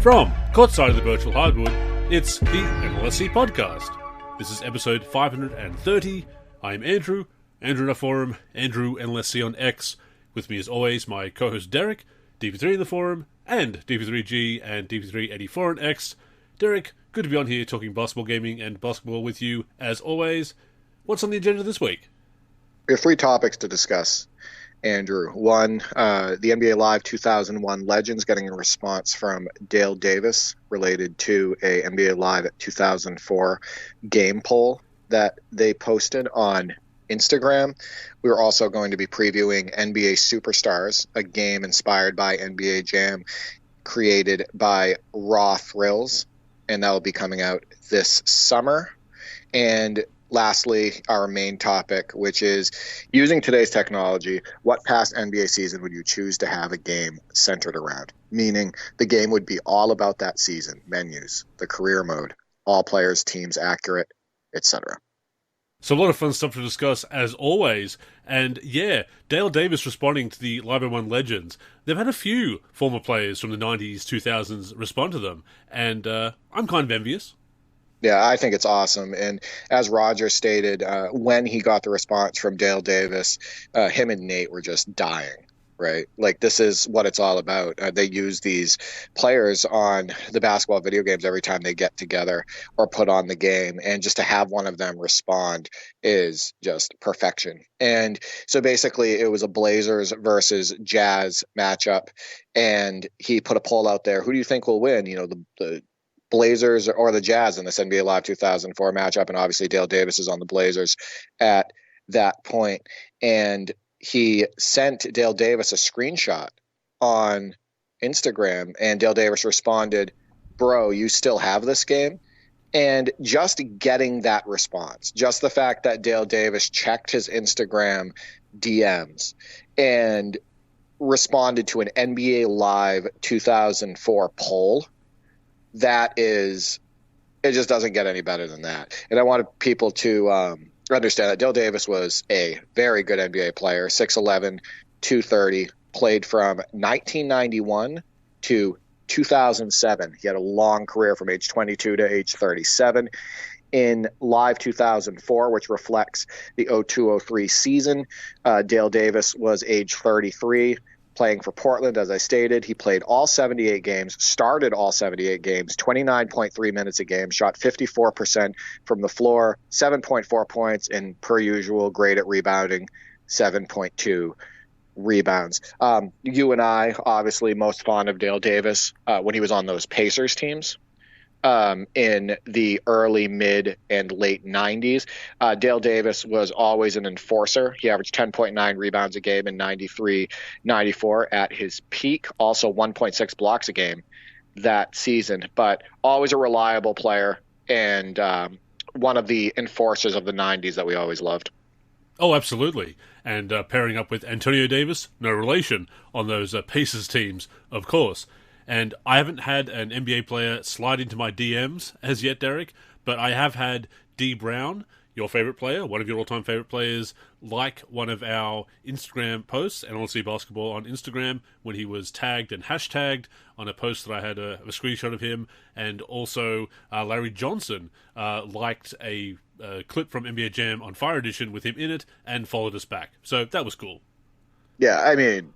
From courtside of the virtual hardwood, it's the NLSC Podcast. This is episode 530. I'm Andrew in the forum, Andrew NLSC on X. With me as always, my co-host Derek, DP3 in the forum, and DP3G and DP384 on X. Derek, good to be on here talking basketball gaming and basketball with you as always. What's on the agenda this week? We have three topics to discuss, Andrew. One, the NBA Live 2001 Legends getting a response from Dale Davis related to a NBA Live 2004 game poll that they posted on Instagram. We're also going to be previewing NBA Superstars, a game inspired by NBA Jam created by Raw Thrills, and that will be coming out this summer. And lastly, our main topic, which is using today's technology, what past NBA season would you choose to have a game centered around? Meaning the game would be all about that season, menus, the career mode, all players, teams accurate, etc. So a lot of fun stuff to discuss as always. And yeah, Dale Davis responding to the Live 01 Legends. They've had a few former players from the 90s, 2000s respond to them. And I'm kind of envious. Yeah, I think it's awesome. And as Roger stated, when he got the response from Dale Davis, him and Nate were just dying, right? Like, this is what it's all about. They use these players on the basketball video games every time they get together or put on the game. And just to have one of them respond is just perfection. And so basically it was a Blazers versus Jazz matchup. And he put a poll out there. Who do you think will win? You know, the Blazers or the Jazz in this NBA Live 2004 matchup, and obviously Dale Davis is on the Blazers at that point. And he sent Dale Davis a screenshot on Instagram, and Dale Davis responded, "Bro, you still have this game?" And just getting that response, just the fact that Dale Davis checked his Instagram DMs and responded to an NBA Live 2004 poll, it just doesn't get any better than that. And I wanted people to understand that Dale Davis was a very good NBA player, 6'11", 230, played from 1991 to 2007. He had a long career from age 22 to age 37. In Live 2004, which reflects the 02-03 season, Dale Davis was age 33. Playing for Portland, as I stated. He played all 78 games, started all 78 games, 29.3 minutes a game, shot 54% from the floor, 7.4 points, and per usual, great at rebounding, 7.2 rebounds. You and I, obviously, most fond of Dale Davis when he was on those Pacers teams. In the early, mid, and late 90s. Dale Davis was always an enforcer. He averaged 10.9 rebounds a game in 93-94 at his peak. Also 1.6 blocks a game that season. But always a reliable player and one of the enforcers of the 90s that we always loved. Oh, absolutely. And pairing up with Antonio Davis, no relation, on those Pacers teams, of course. And I haven't had an NBA player slide into my DMs as yet, Derek, but I have had D. Brown, your favorite player, one of your all-time favorite players, like one of our Instagram posts, NLSC Basketball on Instagram, when he was tagged and hashtagged on a post that I had a screenshot of him. And also Larry Johnson liked a clip from NBA Jam on Fire Edition with him in it and followed us back. So that was cool. Yeah, I mean,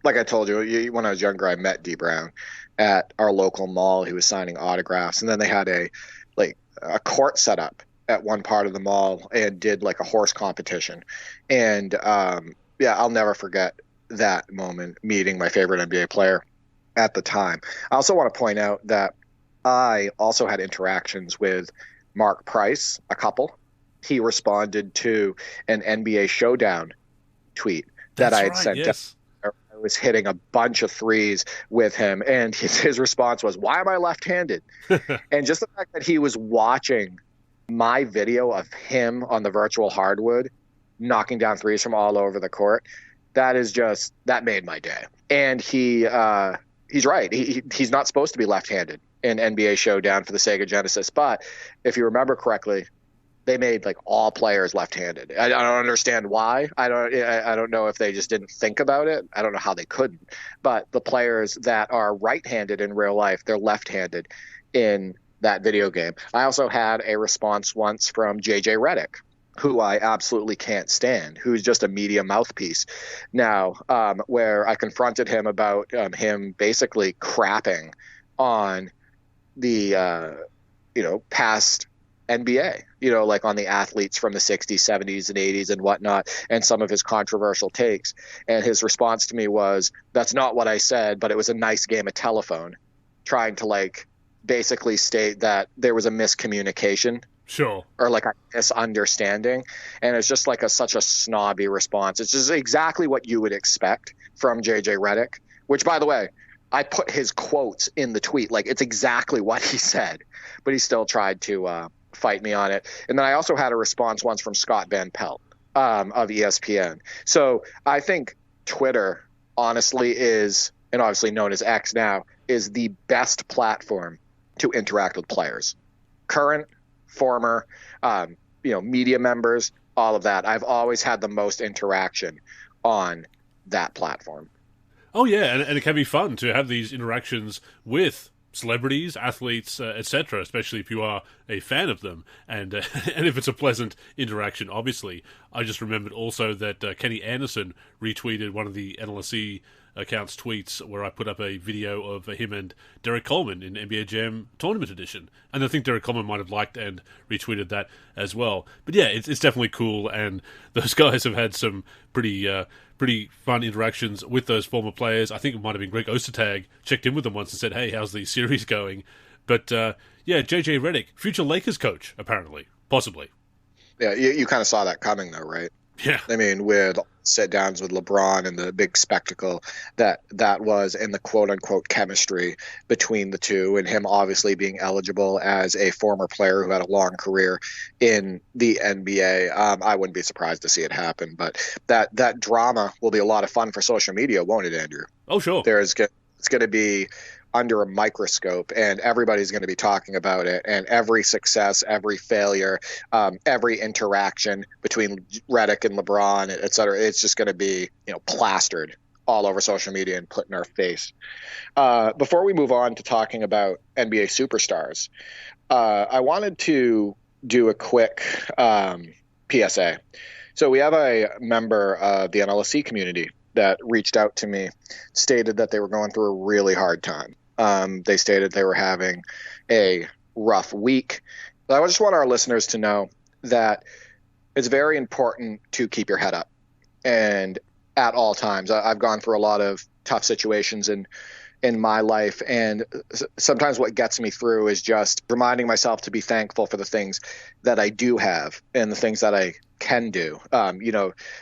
like I told you, when I was younger, I met D. Brown at our local mall. He was signing autographs, and then they had a court set up at one part of the mall and did like a horse competition. And I'll never forget that moment, meeting my favorite NBA player at the time. I also want to point out that I also had interactions with Mark Price, a couple. He responded to an NBA Showdown tweet that I had sent. Yes. I was hitting a bunch of threes with him, and his response was, "Why am I left-handed?" And just the fact that he was watching my video of him on the virtual hardwood knocking down threes from all over the court, that made my day. And he's right. He's not supposed to be left-handed in NBA Showdown for the Sega Genesis, but if you remember correctly, they made like all players left-handed. I don't understand why. I don't know if they just didn't think about it. I don't know how they couldn't. But the players that are right-handed in real life, they're left-handed in that video game. I also had a response once from JJ Redick, who I absolutely can't stand, who's just a media mouthpiece now, where I confronted him about him basically crapping on the past NBA, like on the athletes from the 60s, 70s, and 80s and whatnot, and some of his controversial takes. And his response to me was, that's not what I said, but it was a nice game of telephone, trying to like basically state that there was a miscommunication. Sure. Or like a misunderstanding. And it's just like such a snobby response. It's just exactly what you would expect from JJ Redick, which, by the way, I put his quotes in the tweet. Like, it's exactly what he said, but he still tried to fight me on it. And then I also had a response once from Scott Van Pelt of ESPN. So I think Twitter, honestly, is, and obviously known as X now, is the best platform to interact with players. Current, former, media members, all of that. I've always had the most interaction on that platform. Oh, yeah, and it can be fun to have these interactions with celebrities, athletes, etc., especially if you are a fan of them, and and if it's a pleasant interaction, obviously. I just remembered also that Kenny Anderson retweeted one of the NLSC account's tweets where I put up a video of him and Derek Coleman in NBA Jam Tournament Edition, and I think Derek Coleman might have liked and retweeted that as well. But yeah, it's definitely cool, and those guys have had some pretty fun interactions with those former players. I think it might have been Greg Ostertag checked in with them once and said, hey, how's the series going? But yeah, JJ Redick, future Lakers coach, apparently, possibly. Yeah, you kind of saw that coming, though, right? Yeah. I mean, with sit-downs with LeBron and the big spectacle that was, and the quote-unquote chemistry between the two, and him obviously being eligible as a former player who had a long career in the NBA. I wouldn't be surprised to see it happen, but that drama will be a lot of fun for social media, won't it, Andrew? Oh, sure. It's going to be under a microscope, and everybody's going to be talking about it, and every success, every failure, every interaction between Redick and LeBron, et cetera, it's just going to be, plastered all over social media and put in our face. Before we move on to talking about NBA superstars, I wanted to do a quick PSA. So we have a member of the NLSC community that reached out to me, stated that they were going through a really hard time. They stated they were having a rough week. But I just want our listeners to know that it's very important to keep your head up, and at all times. I've gone through a lot of tough situations in my life, and sometimes what gets me through is just reminding myself to be thankful for the things that I do have and the things that I can do.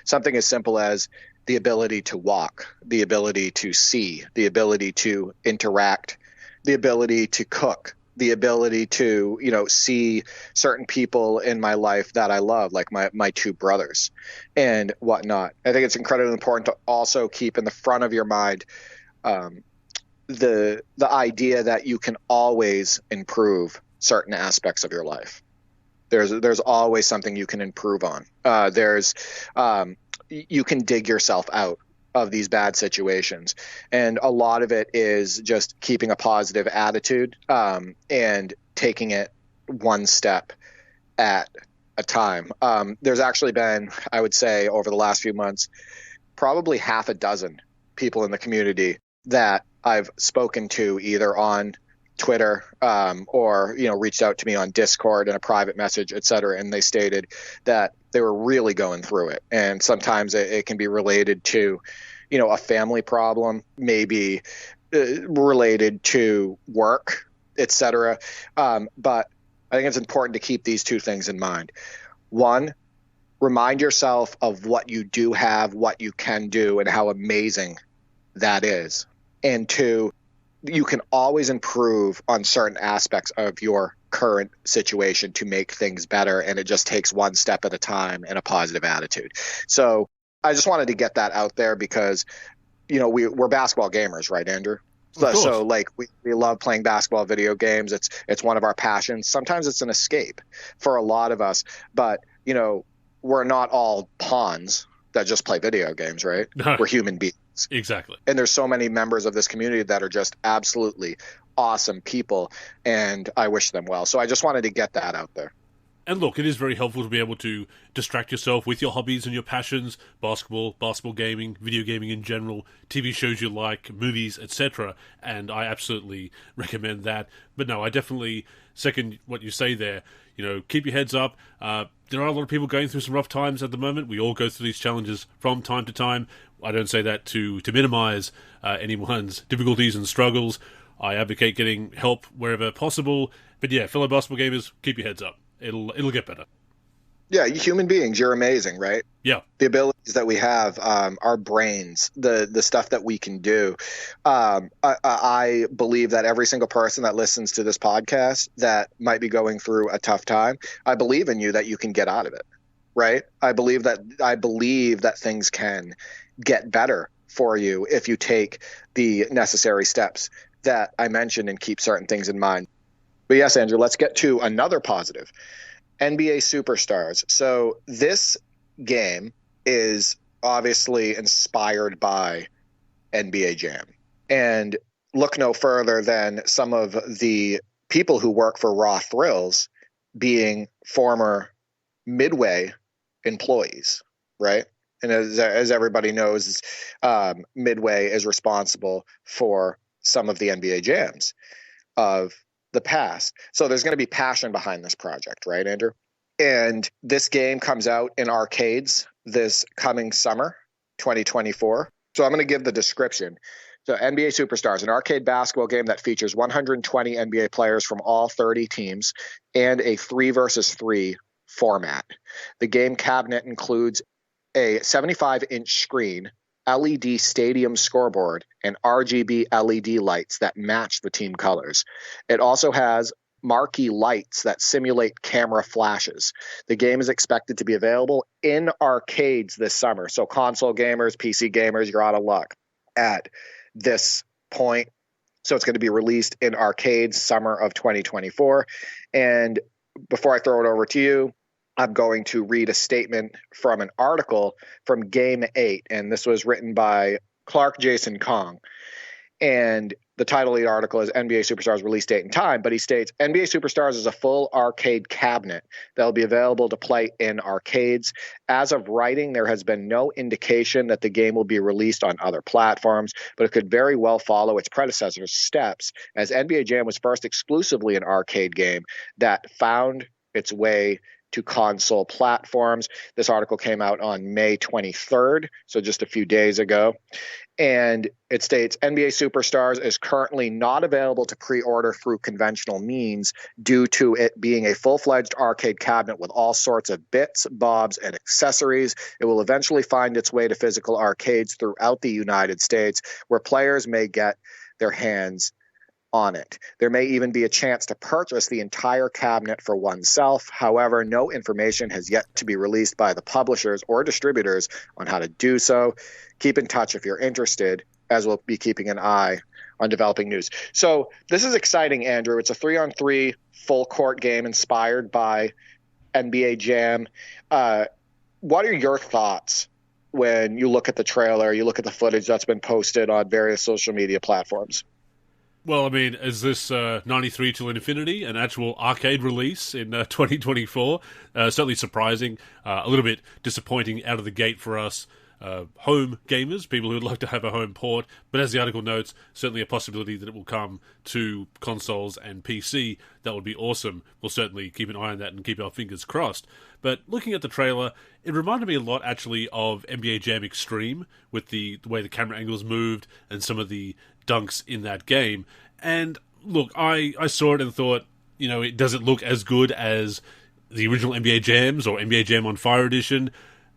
Something as simple as the ability to walk, the ability to see, the ability to interact, the ability to cook, the ability to, see certain people in my life that I love, like my two brothers and whatnot. I think it's incredibly important to also keep in the front of your mind the idea that you can always improve certain aspects of your life. There's always something you can improve on. You can dig yourself out of these bad situations. And a lot of it is just keeping a positive attitude and taking it one step at a time. There's actually been, I would say, over the last few months, probably half a dozen people in the community that I've spoken to either on Twitter or reached out to me on Discord in a private message, et cetera, and they stated that they were really going through it. And sometimes it can be related to a family problem, maybe related to work, et cetera. But I think it's important to keep these two things in mind. One, remind yourself of what you do have, what you can do, and how amazing that is. And two, you can always improve on certain aspects of your current situation to make things better, and it just takes one step at a time and a positive attitude. So I just wanted to get that out there because, we're basketball gamers, right, Andrew? Of course. So like we love playing basketball video games. It's one of our passions. Sometimes it's an escape for a lot of us, but we're not all pawns that just play video games, right? No. We're human beings. Exactly. And there's so many members of this community that are just absolutely awesome people, and I wish them well. So I just wanted to get that out there. And look, it is very helpful to be able to distract yourself with your hobbies and your passions, basketball gaming, video gaming in general, TV shows you like, movies, etc. And I absolutely recommend that. But no, I definitely second what you say there. Keep your heads up. There are a lot of people going through some rough times at the moment. We all go through these challenges from time to time. I don't say that to minimize anyone's difficulties and struggles. I advocate getting help wherever possible. But yeah, fellow basketball gamers, keep your heads up. It'll get better. Yeah, human beings, you're amazing, right? Yeah. The abilities that we have, our brains, the stuff that we can do. I believe that every single person that listens to this podcast that might be going through a tough time, I believe in you that you can get out of it, right? I believe that things can get better for you if you take the necessary steps that I mentioned and keep certain things in mind. But yes, Andrew, let's get to another positive. NBA Superstars. So this game is obviously inspired by NBA Jam. And look no further than some of the people who work for Raw Thrills being former Midway employees, right? And as everybody knows, Midway is responsible for some of the NBA Jams of the past. So there's going to be passion behind this project, right, Andrew? And this game comes out in arcades this coming summer, 2024. So I'm going to give the description. So NBA Superstars, an arcade basketball game that features 120 NBA players from all 30 teams and a 3 versus 3 format. The game cabinet includes a 75-inch screen, LED stadium scoreboard, and RGB LED lights that match the team colors. It also has marquee lights that simulate camera flashes. The game is expected to be available in arcades this summer. So console gamers, PC gamers, you're out of luck at this point. So it's going to be released in arcades summer of 2024. And before I throw it over to you, I'm going to read a statement from an article from Game 8, and this was written by Clark Jason Kong. And the title of the article is NBA Superstars Release Date and Time, but he states, NBA Superstars is a full arcade cabinet that will be available to play in arcades. As of writing, there has been no indication that the game will be released on other platforms, but it could very well follow its predecessor's steps, as NBA Jam was first exclusively an arcade game that found its way to console platforms. This article came out on May 23rd, so just a few days ago. And it states, NBA Superstars is currently not available to pre-order through conventional means due to it being a full-fledged arcade cabinet with all sorts of bits, bobs, and accessories. It will eventually find its way to physical arcades throughout the United States, where players may get their hands on it. There may even be a chance to purchase the entire cabinet for oneself. However, no information has yet to be released by the publishers or distributors on how to do so. Keep in touch if you're interested, as we'll be keeping an eye on developing news. So this is exciting, Andrew. It's a 3-on-3 full court game inspired by NBA Jam. What are your thoughts when you look at the trailer, you look at the footage that's been posted on various social media platforms? Well, I mean, is this 93 till Infinity, an actual arcade release in 2024? Certainly surprising, a little bit disappointing out of the gate for us home gamers, people who would like to have a home port. But as the article notes, certainly a possibility that it will come to consoles and PC. That would be awesome. We'll certainly keep an eye on that and keep our fingers crossed. But looking at the trailer, it reminded me a lot, actually, of NBA Jam Extreme, with the way the camera angles moved and some of the dunks in that game. And look, I saw it and thought, it doesn't look as good as the original NBA Jams or NBA Jam on Fire Edition.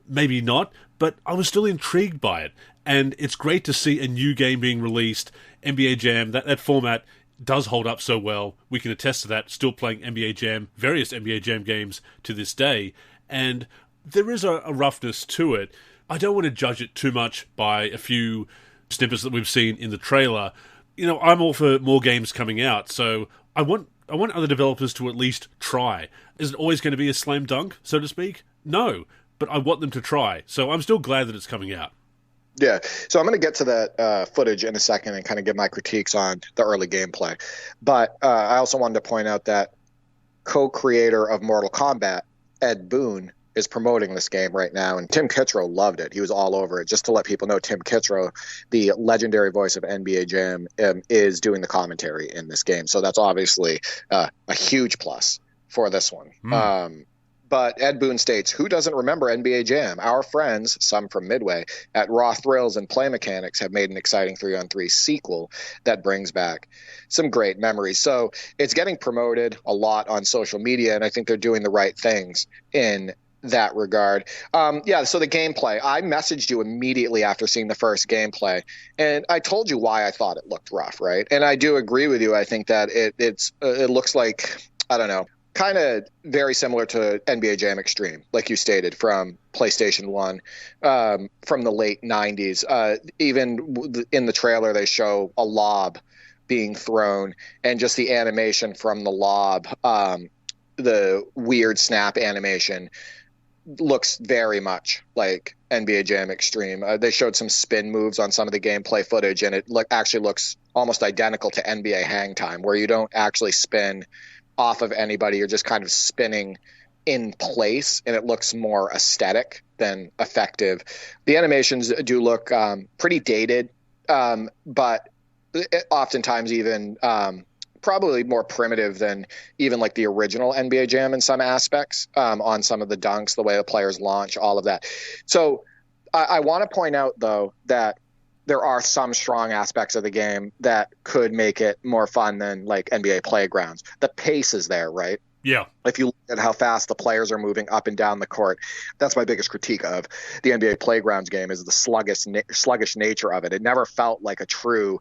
Maybe not, but I was still intrigued by it. And it's great to see a new game being released. NBA Jam, that format does hold up so well. We can attest to that, still playing NBA Jam, various NBA Jam games to this day. And there is a roughness to it. I don't want to judge it too much by a few snippets that we've seen in the trailer. I'm all for more games coming out, so I want other developers to at least try. Is it always going to be a slam dunk, so to speak? No, but I want them to try, so I'm still glad that it's coming out. Yeah, so I'm going to get to that footage in a second and kind of give my critiques on the early gameplay. But I also wanted to point out that co-creator of Mortal Kombat, Ed Boon, is promoting this game right now, and Tim Kitzrow loved it. He was all over it. Just to let people know, Tim Kitzrow, the legendary voice of NBA Jam, is doing the commentary in this game. So that's obviously a huge plus for this one. But Ed Boon states, who doesn't remember NBA Jam? Our friends, some from Midway, at Raw Thrills and Play Mechanics have made an exciting 3-on-3 sequel that brings back some great memories. So it's getting promoted a lot on social media, and I think they're doing the right things in that regard. So the gameplay, I messaged you immediately after seeing the first gameplay, and I told you why I thought it looked rough, right? And I do agree with you. I think that it looks like, I don't know, kind of very similar to NBA Jam Extreme, like you stated, from PlayStation 1, from the late 90s. Even in the trailer, they show a lob being thrown, and just the animation from the lob, the weird snap animation, looks very much like NBA Jam Extreme. They showed some spin moves on some of the gameplay footage, and it actually looks almost identical to NBA Hang Time, where you don't actually spin off of anybody. You're just kind of spinning in place, and it looks more aesthetic than effective. The animations do look pretty dated, but oftentimes even probably more primitive than even like the original NBA Jam in some aspects, on some of the dunks, the way the players launch, all of that. So I want to point out, though, that there are some strong aspects of the game that could make it more fun than like NBA Playgrounds. The pace is there, right? Yeah. If you look at how fast the players are moving up and down the court, that's my biggest critique of the NBA Playgrounds game, is the sluggish nature of it. It never felt like a true,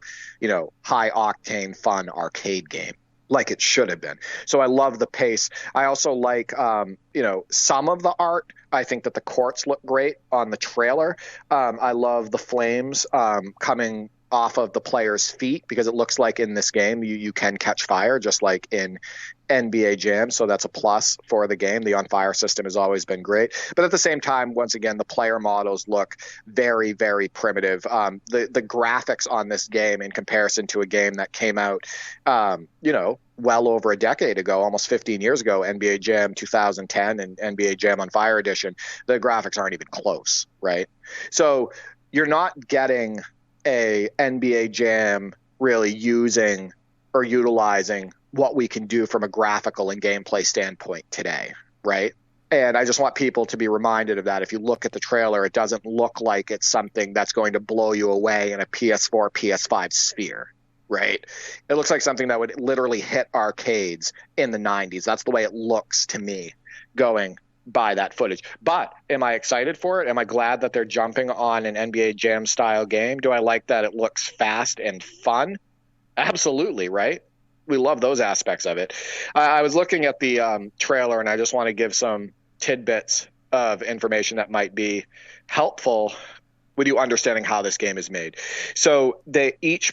high octane, fun arcade game like it should have been. So I love the pace. I also like, some of the art. I think that the courts look great on the trailer. I love the flames coming off of the players' feet, because it looks like in this game you can catch fire just like in NBA Jam. So that's a plus for the game. The on fire system has always been great. But at the same time, once again, the player models look very, very primitive. The graphics on this game, in comparison to a game that came out, well over a decade ago, almost 15 years ago, NBA Jam 2010 and NBA Jam on Fire Edition, the graphics aren't even close, right? So you're not getting a NBA Jam really using or utilizing what we can do from a graphical and gameplay standpoint today, right? And I just want people to be reminded of that. If you look at the trailer, it doesn't look like it's something that's going to blow you away in a PS4, PS5 sphere, right? It looks like something that would literally hit arcades in the 90s. That's the way it looks to me, going by that footage. But am I excited for it? Am I glad that they're jumping on an NBA Jam style game? Do I like that it looks fast and fun? Absolutely, right? We love those aspects of it. I was looking at the trailer, and I just want to give some tidbits of information that might be helpful with you understanding how this game is made. So each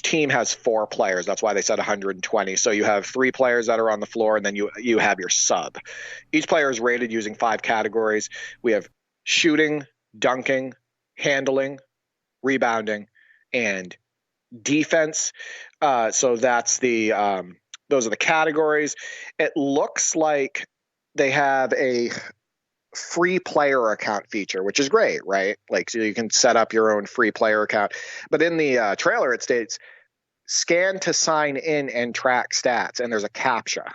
team has 4 players. That's why they said 120. So you have 3 players that are on the floor, and then you have your sub. Each player is rated using 5 categories. We have shooting, dunking, handling, rebounding, and defense. So that's those are the categories. It looks like they have a free player account feature, which is great, right? Like, so you can set up your own free player account. But in the trailer, it states scan to sign in and track stats, and there's a CAPTCHA.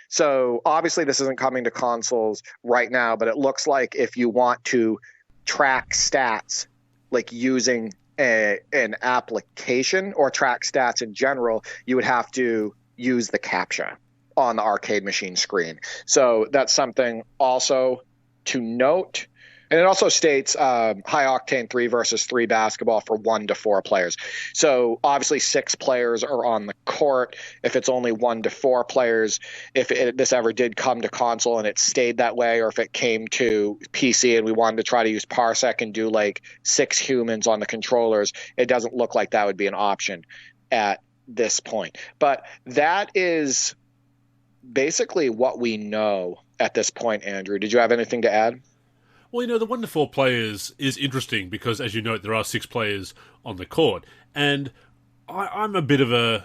So obviously this isn't coming to consoles right now, but it looks like if you want to track stats, like using an application or track stats in general, you would have to use the CAPTCHA on the arcade machine screen. So that's something also to note. And it also states high octane 3 versus 3 basketball for 1 to 4 players. So obviously 6 players are on the court. If it's only 1 to 4 players, if this ever did come to console and it stayed that way, or if it came to PC and we wanted to try to use Parsec and do like 6 humans on the controllers, it doesn't look like that would be an option at this point. But that is basically what we know at this point, Andrew. Did you have anything to add? Well, the 1 to 4 players is interesting because, as you note, there are 6 players on the court. And I'm a bit of I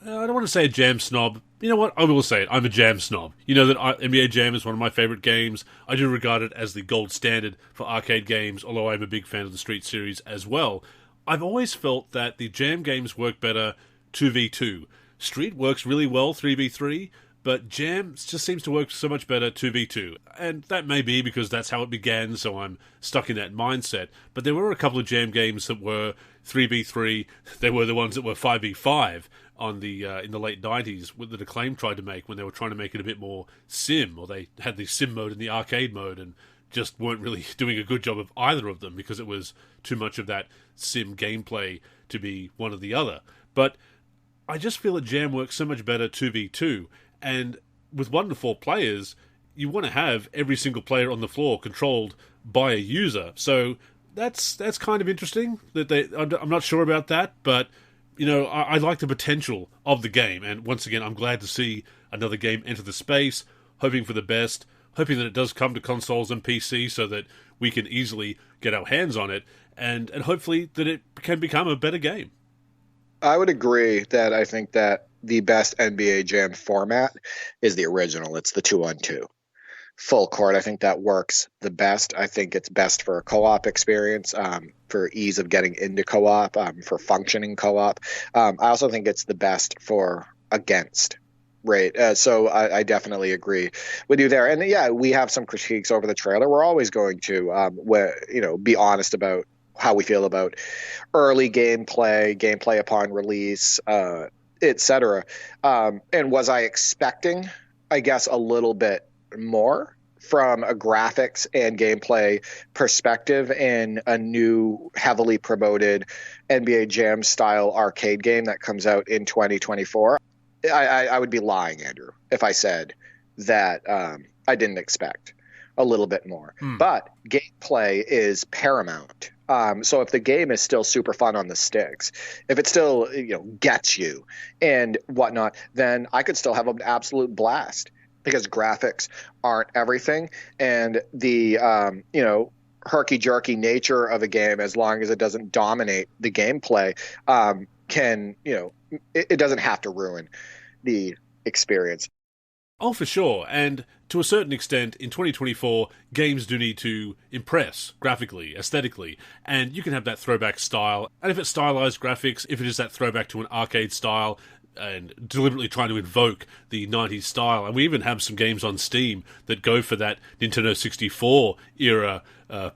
don't want to say a Jam snob. You know what? I will say it. I'm a Jam snob. You know that NBA Jam is one of my favorite games. I do regard it as the gold standard for arcade games, although I'm a big fan of the Street series as well. I've always felt that the Jam games work better 2v2. Street works really well 3v3, but Jam just seems to work so much better 2v2. And that may be because that's how it began, so I'm stuck in that mindset. But there were a couple of Jam games that were 3v3. There were the ones that were 5v5 on the in the late 90s that Acclaim tried to make when they were trying to make it a bit more sim, or they had the sim mode and the arcade mode and just weren't really doing a good job of either of them because it was too much of that sim gameplay to be one or the other. But I just feel that Jam works so much better 2v2, and with 1 to 4 players, you want to have every single player on the floor controlled by a user. So that's kind of interesting. I'm not sure about that, but I like the potential of the game. And once again, I'm glad to see another game enter the space, hoping for the best, hoping that it does come to consoles and PC so that we can easily get our hands on it, and hopefully that it can become a better game. I would agree that I think that the best NBA Jam format is the original. It's the 2-on-2. Full court, I think that works the best. I think it's best for a co-op experience, for ease of getting into co-op, for functioning co-op. I also think it's the best for against, right? So I definitely agree with you there. And yeah, we have some critiques over the trailer. We're always going to, be honest about how we feel about early gameplay upon release, etc. And was I expecting, I guess, a little bit more from a graphics and gameplay perspective in a new heavily promoted NBA Jam style arcade game that comes out in 2024? I would be lying, Andrew, if I said that I didn't expect a little bit more. But gameplay is paramount. So if the game is still super fun on the sticks, if it still gets you and whatnot, then I could still have an absolute blast, because graphics aren't everything, and the herky-jerky nature of a game, as long as it doesn't dominate the gameplay, it doesn't have to ruin the experience. Oh, for sure. And to a certain extent, in 2024, games do need to impress graphically, aesthetically, and you can have that throwback style. And if it's stylized graphics, if it is that throwback to an arcade style, and deliberately trying to invoke the 90s style. And we even have some games on Steam that go for that Nintendo 64 era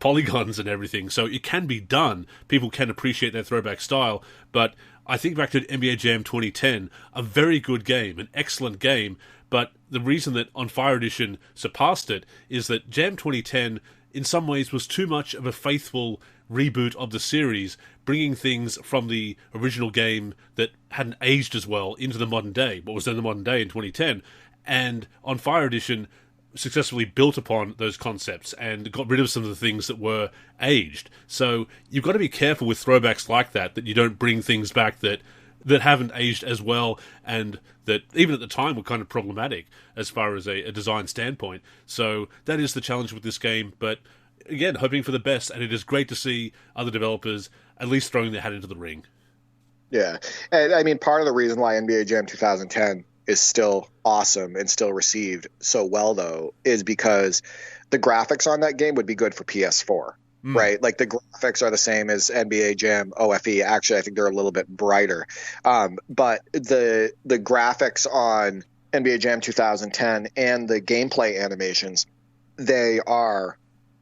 polygons and everything. So it can be done. People can appreciate that throwback style. But I think back to NBA Jam 2010, a very good game, an excellent game. But the reason that On Fire Edition surpassed it is that Jam 2010 in some ways was too much of a faithful reboot of the series, bringing things from the original game that hadn't aged as well into the modern day, what was then the modern day in 2010. And On Fire Edition successfully built upon those concepts and got rid of some of the things that were aged. So you've got to be careful with throwbacks like that you don't bring things back that haven't aged as well, and that even at the time were kind of problematic as far as a design standpoint. So that is the challenge with this game, but again, hoping for the best, and it is great to see other developers at least throwing their hat into the ring. Yeah, and I mean, part of the reason why NBA Jam 2010 is still awesome and still received so well, though, is because the graphics on that game would be good for PS4. Right, like the graphics are the same as NBA Jam OFE. Actually, I think they're a little bit brighter. But the graphics on NBA Jam 2010 and the gameplay animations, they are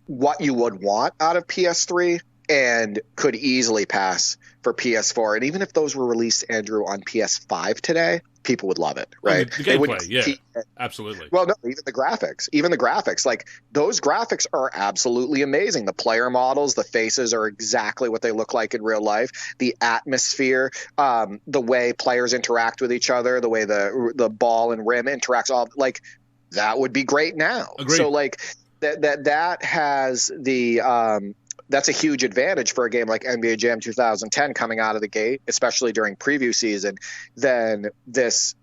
what you would want out of PS3 and could easily pass for PS4. And even if those were released, Andrew, on PS5 today, people would love it, right? The gameplay, yeah, absolutely. Well, no, even the graphics, like those graphics are absolutely amazing. The player models, the faces are exactly what they look like in real life. The atmosphere, the way players interact with each other, the way the ball and rim interacts, all like that would be great now. Agreed. So like that has the that's a huge advantage for a game like NBA Jam 2010 coming out of the gate, especially during preview season, than this,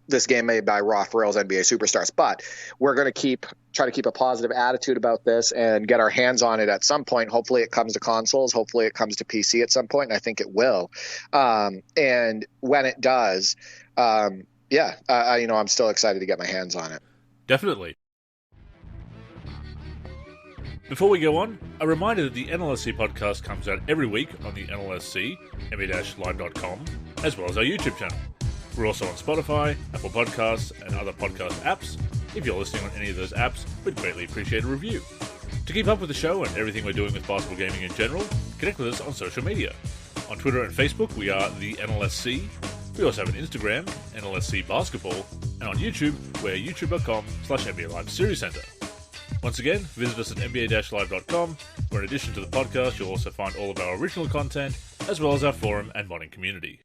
this game made by Raw Thrills NBA Superstars. But we're going to try to keep a positive attitude about this and get our hands on it at some point. Hopefully it comes to consoles. Hopefully it comes to PC at some point. And I think it will. And when it does, I'm still excited to get my hands on it. Definitely. Before we go on, a reminder that the NLSC podcast comes out every week on the NLSC, nba-live.com, as well as our YouTube channel. We're also on Spotify, Apple Podcasts, and other podcast apps. If you're listening on any of those apps, we'd greatly appreciate a review. To keep up with the show and everything we're doing with basketball gaming in general, connect with us on social media. On Twitter and Facebook, we are the NLSC. We also have an Instagram, NLSC Basketball, and on YouTube, we're youtube.com/NBA Live Series Center. Once again, visit us at nba-live.com, where in addition to the podcast, you'll also find all of our original content, as well as our forum and modding community.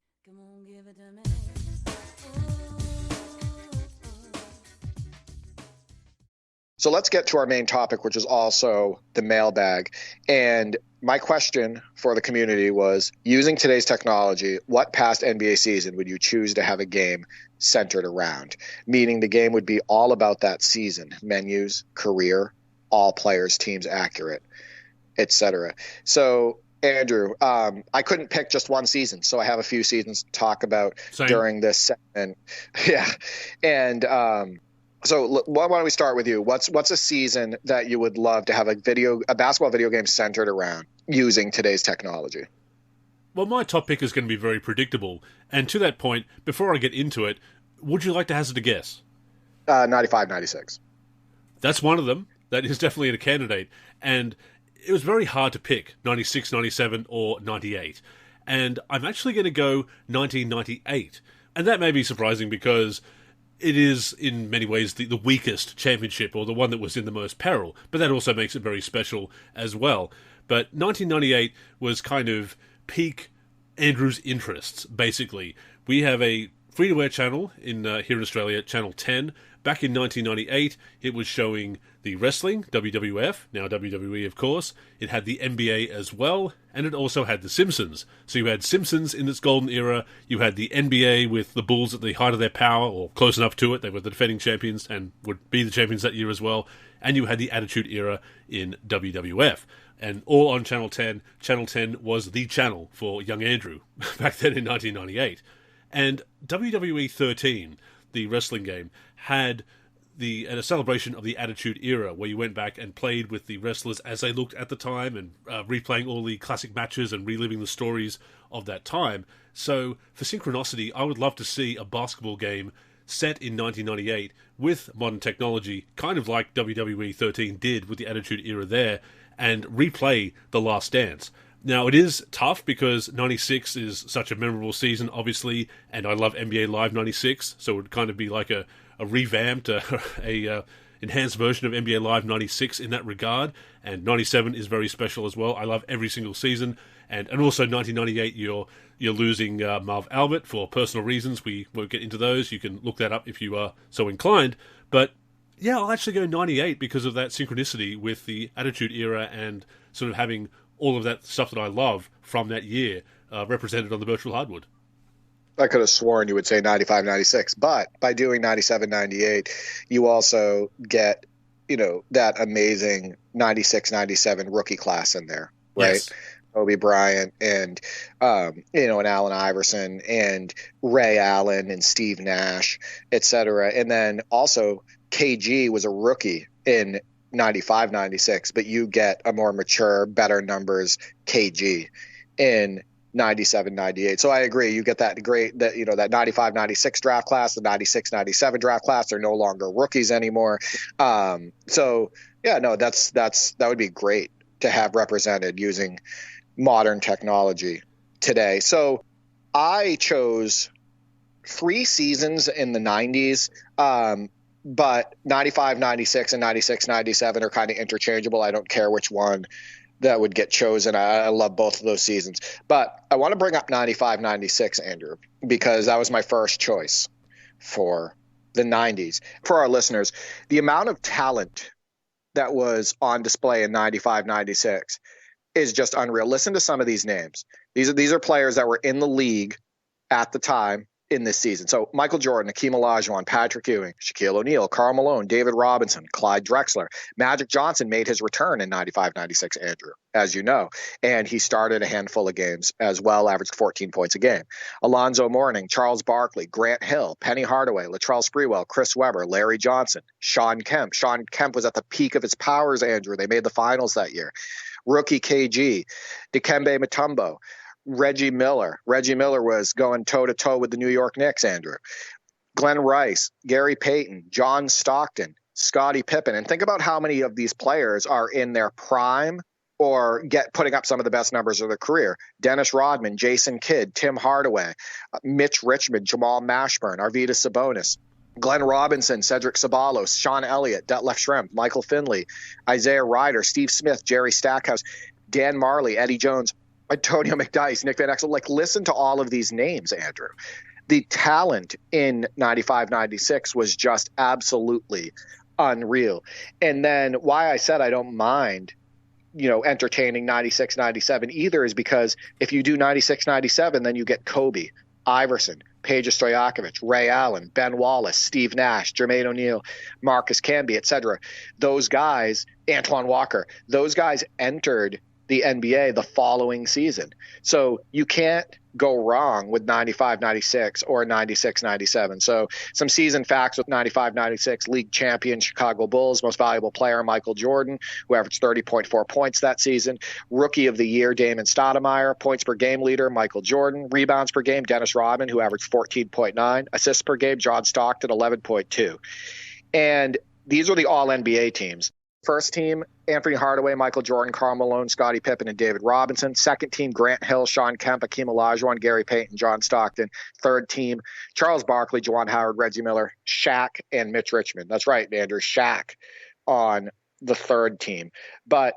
So let's get to our main topic, which is also the mailbag. And my question for the community was, using today's technology, what past NBA season would you choose to have a game centered around? Meaning the game would be all about that season, menus, career, all players, teams accurate, etc. So Andrew, I couldn't pick just one season, so I have a few seasons to talk about during this segment. Yeah. And so why don't we start with you? What's a season that you would love to have a basketball video game centered around using today's technology? Well, my top pick is going to be very predictable. And to that point, before I get into it, would you like to hazard a guess? 95, 96. That's one of them. That is definitely a candidate. And it was very hard to pick 96, 97, or 98. And I'm actually going to go 1998. And that may be surprising because it is, in many ways, the weakest championship, or the one that was in the most peril, but that also makes it very special as well. But 1998 was kind of peak Andrew's interests, basically. We have a free-to-air channel here in Australia, Channel 10. Back in 1998, it was showing the wrestling, WWF, now WWE, of course. It had the NBA as well, and it also had The Simpsons. So you had Simpsons in its golden era, you had the NBA with the Bulls at the height of their power, or close enough to it. They were the defending champions and would be the champions that year as well. And you had the Attitude Era in WWF. And all on Channel 10. Channel 10 was the channel for young Andrew back then in 1998. And WWE 13, the wrestling game, had a celebration of the Attitude Era, where you went back and played with the wrestlers as they looked at the time, and replaying all the classic matches and reliving the stories of that time. So, for synchronicity, I would love to see a basketball game set in 1998 with modern technology, kind of like WWE 13 did with the Attitude Era there, and replay The Last Dance. Now, it is tough because 96 is such a memorable season, obviously, and I love NBA Live 96, so it would kind of be like a revamped, enhanced version of NBA Live 96 in that regard, and 97 is very special as well. I love every single season, and also 1998, you're losing Marv Albert for personal reasons. We won't get into those. You can look that up if you are so inclined, but yeah, I'll actually go 98 because of that synchronicity with the Attitude Era and sort of having all of that stuff that I love from that year represented on the virtual hardwood. I could have sworn you would say 95, 96, but by doing 97, 98, you also get, that amazing 96, 97 rookie class in there, right? Yes. Kobe Bryant and, and Allen Iverson and Ray Allen and Steve Nash, et cetera. And then also KG was a rookie in 95, 96, but you get a more mature, better numbers KG in 97, 98. So I agree. You get that that 95, 96 draft class, the 96, 97 draft class. They're no longer rookies anymore. That would be great to have represented using modern technology today. So I chose 3 seasons in the 90s. But 95, 96, and 96, 97 are kind of interchangeable. I don't care which one that would get chosen. I love both of those seasons. But I want to bring up 95, 96, Andrew, because that was my first choice for the 90s. For our listeners, the amount of talent that was on display in 95, 96 is just unreal. Listen to some of these names. These are players that were in the league at the time in this season. So Michael Jordan, Hakeem Olajuwon, Patrick Ewing, Shaquille O'Neal, Karl Malone, David Robinson, Clyde Drexler. Magic Johnson made his return in 95, 96, Andrew, as you know, and he started a handful of games as well, averaged 14 points a game. Alonzo Mourning, Charles Barkley, Grant Hill, Penny Hardaway, Latrell Sprewell, Chris Webber, Larry Johnson, Shawn Kemp. Shawn Kemp was at the peak of his powers, Andrew. They made the finals that year. Rookie KG, Dikembe Mutombo, Reggie Miller. Reggie Miller was going toe-to-toe with the New York Knicks, Andrew. Glenn Rice, Gary Payton, John Stockton, Scottie Pippen. And think about how many of these players are in their prime or putting up some of the best numbers of their career. Dennis Rodman, Jason Kidd, Tim Hardaway, Mitch Richmond, Jamal Mashburn, Arvydas Sabonis, Glenn Robinson, Cedric Ceballos, Sean Elliott, Detlef Schrempf, Michael Finley, Isaiah Ryder, Steve Smith, Jerry Stackhouse, Dan Marley, Eddie Jones, Antonio McDyess, Nick Van Exel. Like, listen to all of these names, Andrew. The talent in 95, 96 was just absolutely unreal. And then why I said I don't mind, entertaining 96, 97 either is because if you do 96, 97, then you get Kobe, Iverson, Peja Stojakovic, Ray Allen, Ben Wallace, Steve Nash, Jermaine O'Neal, Marcus Camby, etc. Those guys, Antoine Walker, those guys entered the NBA the following season. So you can't go wrong with 95, 96 or 96, 97. So some season facts with 95, 96, league champion Chicago Bulls, most valuable player Michael Jordan, who averaged 30.4 points that season. Rookie of the year Damon Stoudemire, points per game leader Michael Jordan, rebounds per game Dennis Rodman, who averaged 14.9, assists per game John Stockton 11.2. And these are the all NBA teams. First team, Anthony Hardaway, Michael Jordan, Karl Malone, Scottie Pippen, and David Robinson. Second team, Grant Hill, Shawn Kemp, Hakeem Olajuwon, Gary Payton, John Stockton. Third team, Charles Barkley, Juwan Howard, Reggie Miller, Shaq, and Mitch Richmond. That's right, Andrew, Shaq on the third team. But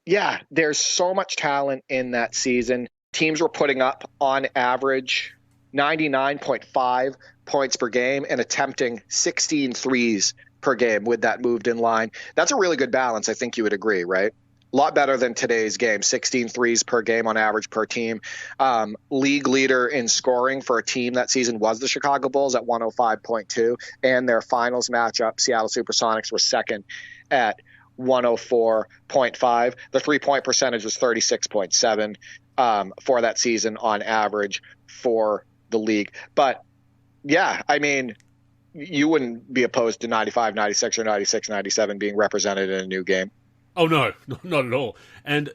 yeah, there's so much talent in that season. Teams were putting up, on average, 99.5 points per game and attempting 16 threes per game with that moved in line. That's a really good balance. I think you would agree, right? A lot better than today's game, 16 threes per game on average per team. League leader in scoring for a team that season was the Chicago Bulls at 105.2, and their finals matchup, Seattle Supersonics, were second at 104.5. The three-point percentage was 36.7 for that season on average for the league. But yeah, I mean, you wouldn't be opposed to 95, 96, or 96, 97 being represented in a new game. Oh, no, not at all. And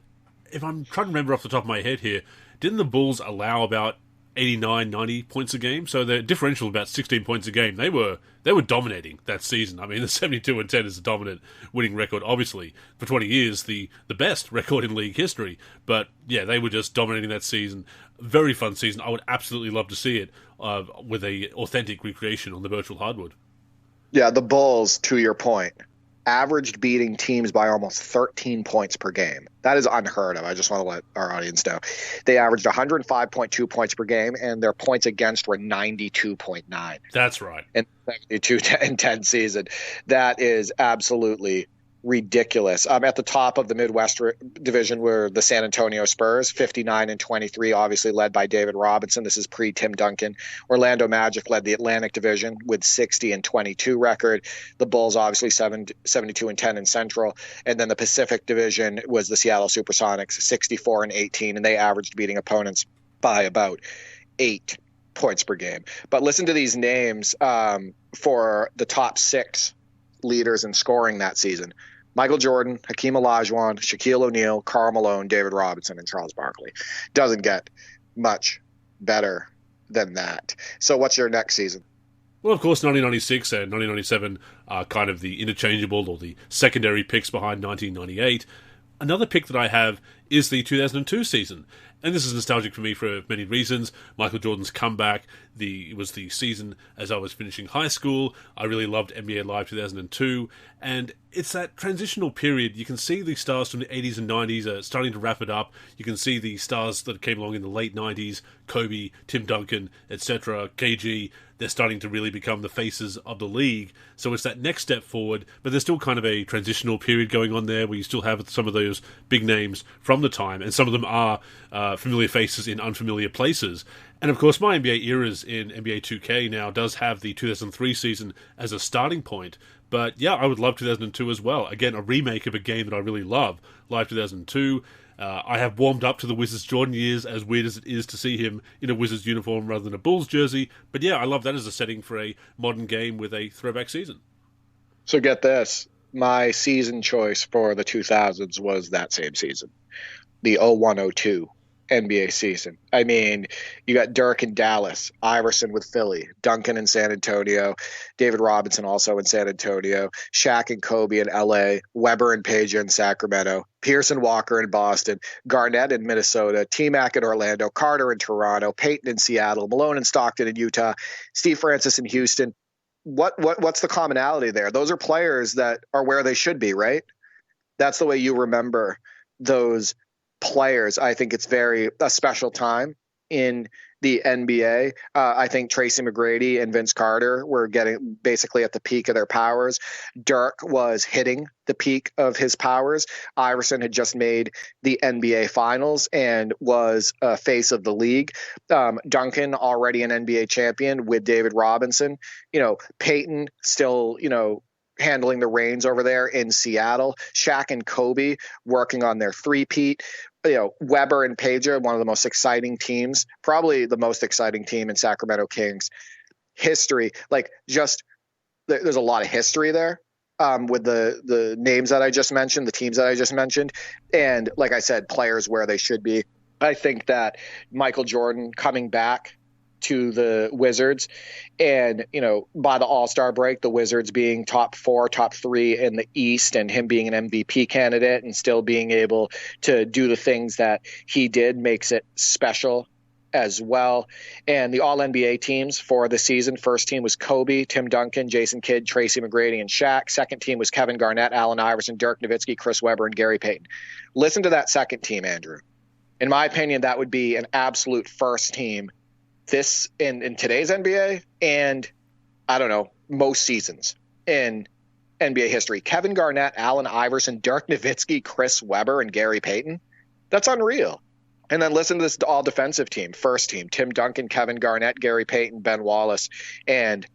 if I'm trying to remember off the top of my head here, didn't the Bulls allow about 89, 90 points a game? So their differential about 16 points a game. They were dominating that season. I mean, the 72-10 is a dominant winning record, obviously. For 20 years, the best record in league history. But yeah, they were just dominating that season. Very fun season. I would absolutely love to see it with a authentic recreation on the virtual hardwood. Yeah, the Bulls, to your point, averaged beating teams by almost 13 points per game. That is unheard of. I just want to let our audience know. They averaged 105.2 points per game, and their points against were 92.9. That's right. In the 72-10 season. That is absolutely ridiculous. At the top of the Midwest division were the San Antonio Spurs, 59-23, obviously led by David Robinson. This is pre-Tim Duncan. Orlando Magic led the Atlantic division with 60-22 record. The Bulls obviously 72-10 in Central. And then the Pacific division was the Seattle Supersonics, 64-18, and they averaged beating opponents by about 8 points per game. But listen to these names for the top 6 leaders in scoring that season: Michael Jordan, Hakeem Olajuwon, Shaquille O'Neal, Karl Malone, David Robinson, and Charles Barkley. Doesn't get much better than that. So what's your next season? Well, of course, 1996 and 1997 are kind of the interchangeable or the secondary picks behind 1998. Another pick that I have is the 2002 season. And this is nostalgic for me for many reasons. Michael Jordan's comeback, it was the season as I was finishing high school. I really loved NBA Live 2002. And it's that transitional period. You can see the stars from the 80s and 90s are starting to wrap it up. You can see the stars that came along in the late 90s, Kobe, Tim Duncan, etc., KG. They're starting to really become the faces of the league. So it's that next step forward, but there's still kind of a transitional period going on there where you still have some of those big names from the time, and some of them are familiar faces in unfamiliar places. And of course, my NBA eras in NBA 2K now does have the 2003 season as a starting point. But yeah, I would love 2002 as well. Again, a remake of a game that I really love, Live 2002. I have warmed up to the Wizards Jordan years, as weird as it is to see him in a Wizards uniform rather than a Bulls jersey. But yeah, I love that as a setting for a modern game with a throwback season. So get this. My season choice for the 2000s was that same season, the 01-02 NBA season. I mean, you got Dirk in Dallas, Iverson with Philly, Duncan in San Antonio, David Robinson also in San Antonio, Shaq and Kobe in LA, Weber and Page in Sacramento, Pierce and Walker in Boston, Garnett in Minnesota, T-Mac in Orlando, Carter in Toronto, Peyton in Seattle, Malone and Stockton in Utah, Steve Francis in Houston. What's the commonality there? Those are players that are where they should be, right? That's the way you remember those players. I think it's a special time in the NBA. I think Tracy McGrady and Vince Carter were getting basically at the peak of their powers. Dirk was hitting the peak of his powers. Iverson had just made the NBA Finals and was a face of the league. Duncan, already an NBA champion with David Robinson. Peyton still, handling the reins over there in Seattle. Shaq and Kobe working on their three-peat. Weber and Pager, one of the most exciting teams, probably the most exciting team in Sacramento Kings history. There's a lot of history there with the names that I just mentioned, the teams that I just mentioned. And like I said, players where they should be. I think that Michael Jordan coming back to the Wizards and, by the All-Star break, the Wizards being top 4, top 3 in the East and him being an MVP candidate and still being able to do the things that he did makes it special as well. And the All-NBA teams for the season, first team was Kobe, Tim Duncan, Jason Kidd, Tracy McGrady, and Shaq. Second team was Kevin Garnett, Allen Iverson, Dirk Nowitzki, Chris Webber, and Gary Payton. Listen to that second team, Andrew. In my opinion, that would be an absolute first team this in today's NBA and I don't know, most seasons in NBA history. Kevin Garnett, Allen Iverson, Dirk Nowitzki, Chris Webber, and Gary Payton. That's unreal. And then listen to this all defensive team. First team, Tim Duncan, Kevin Garnett, Gary Payton, Ben Wallace, and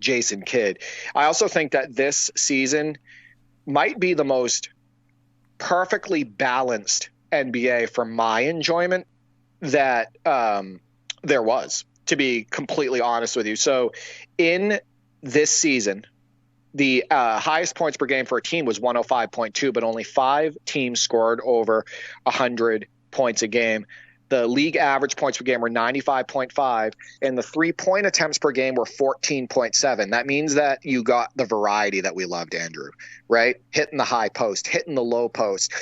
Jason Kidd. I also think that this season might be the most perfectly balanced NBA for my enjoyment that there was, to be completely honest with you. So in this season, the highest points per game for a team was 105.2, but only 5 teams scored over 100 points a game. The league average points per game were 95.5, and the 3-point attempts per game were 14.7. That means that you got the variety that we loved, Andrew, right? Hitting the high post, hitting the low post,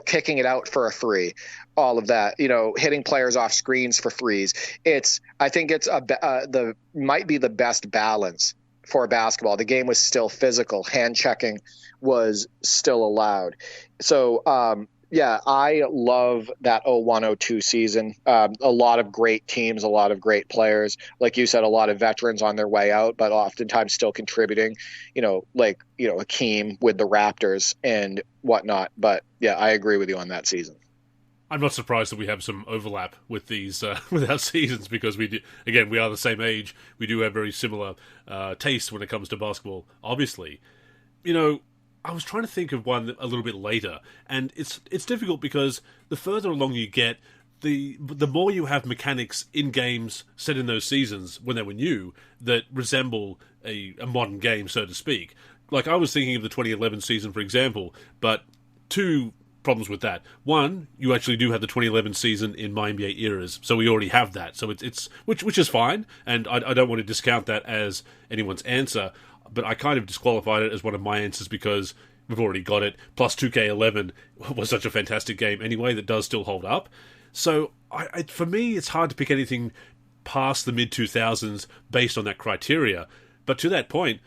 kicking it out for a 3, all of that, hitting players off screens for 3s. I think it's might be the best balance for basketball. The game was still physical. Hand checking was still allowed. So, yeah, I love that 01-02 season. A lot of great teams, a lot of great players. Like you said, a lot of veterans on their way out, but oftentimes still contributing, Hakeem with the Raptors and whatnot. But yeah, I agree with you on that season. I'm not surprised that we have some overlap with these with our seasons because we are the same age. We do have very similar tastes when it comes to basketball, obviously. I was trying to think of one a little bit later, and it's difficult because the further along you get, the more you have mechanics in games set in those seasons when they were new that resemble a modern game, so to speak. Like, I was thinking of the 2011 season, for example, but 2 problems with that. One, you actually do have the 2011 season in my NBA eras, so we already have that. So it's which is fine, and I don't want to discount that as anyone's answer. But I kind of disqualified it as one of my answers because we've already got it. Plus 2K11 was such a fantastic game anyway that does still hold up. So for me, it's hard to pick anything past the mid-2000s based on that criteria. But to that point,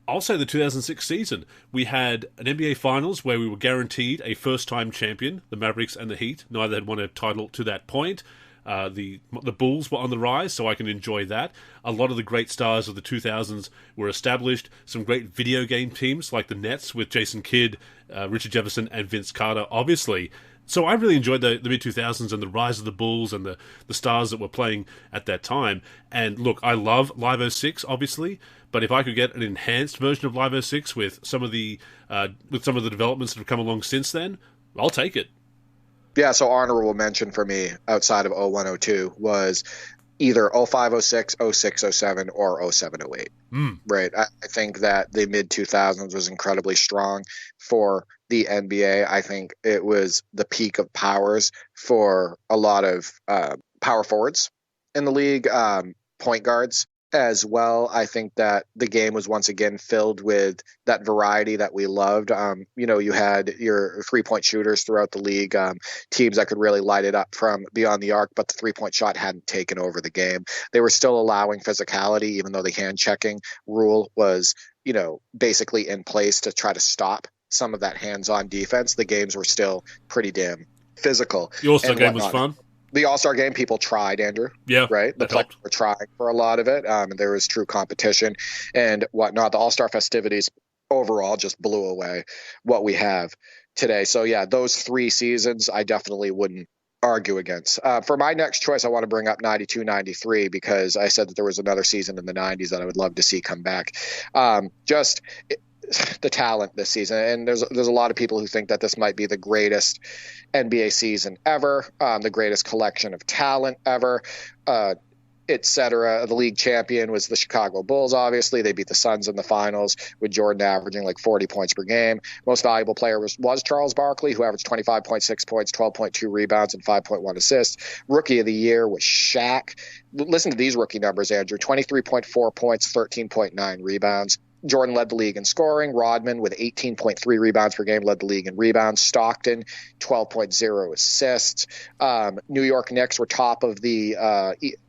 I'll say the 2006 season. We had an NBA Finals where we were guaranteed a first-time champion, the Mavericks and the Heat. Neither had won a title to that point. The Bulls were on the rise, so I can enjoy that. A lot of the great stars of the 2000s were established. Some great video game teams like the Nets with Jason Kidd, Richard Jefferson, and Vince Carter, obviously. So I really enjoyed the mid-2000s and the rise of the Bulls and the stars that were playing at that time. And look, I love Live 06, obviously, but if I could get an enhanced version of Live 06 with some of the developments that have come along since then, I'll take it. Yeah, so honorable mention for me outside of 0102 was either 0506, 0607, or 0708. Right. I think that the mid-2000s was incredibly strong for the NBA. I think it was the peak of powers for a lot of power forwards in the league, point guards as well. I think that the game was once again filled with that variety that we loved. You had your three-point shooters throughout the league, teams that could really light it up from beyond the arc, but the three-point shot hadn't taken over the game. They were still allowing physicality, even though the hand-checking rule was, basically in place to try to stop some of that hands-on defense. The games were still pretty damn physical. The All-Star game was fun. The All-Star game, people tried, Andrew. Yeah. Right? The players were trying for a lot of it. And there was true competition and whatnot. The All-Star festivities overall just blew away what we have today. So, yeah, those 3 seasons I definitely wouldn't argue against. For my next choice, I want to bring up 92-93 because I said that there was another season in the 90s that I would love to see come back. The talent this season, and there's a lot of people who think that this might be the greatest NBA season ever, the greatest collection of talent ever, etc. The league champion was the Chicago Bulls. Obviously, they beat the Suns in the finals with Jordan averaging like 40 points per game. Most valuable player was Charles Barkley, who averaged 25.6 points, 12.2 rebounds, and 5.1 assists. Rookie of the year was Shaq. Listen to these rookie numbers, Andrew: 23.4 points, 13.9 rebounds. Jordan led the league in scoring. Rodman, with 18.3 rebounds per game, led the league in rebounds. Stockton, 12.0 assists. New York Knicks were top of the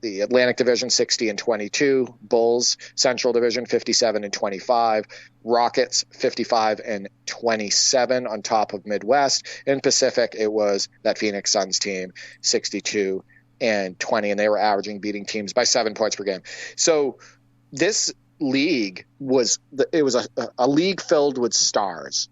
Atlantic Division, 60 and 22. Bulls, Central Division, 57 and 25. Rockets, 55 and 27 on top of Midwest. In Pacific, it was that Phoenix Suns team, 62 and 20, and they were beating teams by 7 points per game. So this league was a league filled with stars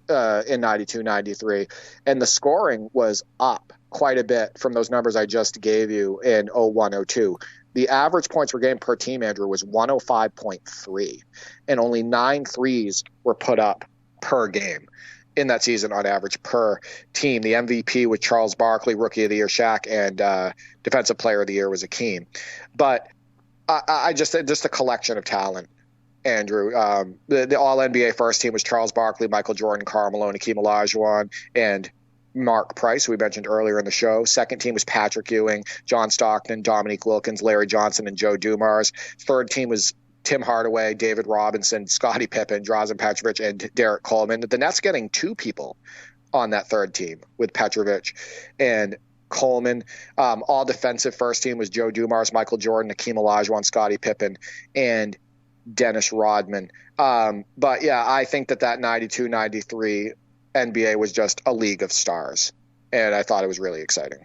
in 92-93, and the scoring was up quite a bit from those numbers I just gave you in 0102. The average points per game per team, Andrew, was 105.3, and only 9 threes were put up per game in that season on average per team. The MVP was Charles Barkley, Rookie of the Year Shaq, and Defensive Player of the Year was Akeem. But I just a collection of talent, Andrew. The All-NBA first team was Charles Barkley, Michael Jordan, Karl Malone, Hakeem Olajuwon, and Mark Price, who we mentioned earlier in the show. Second team was Patrick Ewing, John Stockton, Dominique Wilkins, Larry Johnson, and Joe Dumars. Third team was Tim Hardaway, David Robinson, Scottie Pippen, Drazen Petrovic, and Derek Coleman. The Nets getting 2 people on that third team with Petrovic and Coleman. All defensive first team was Joe Dumars, Michael Jordan, Hakeem Olajuwon, Scottie Pippen, and Dennis Rodman. But yeah, I think that 92-93 NBA was just a league of stars, and I thought it was really exciting.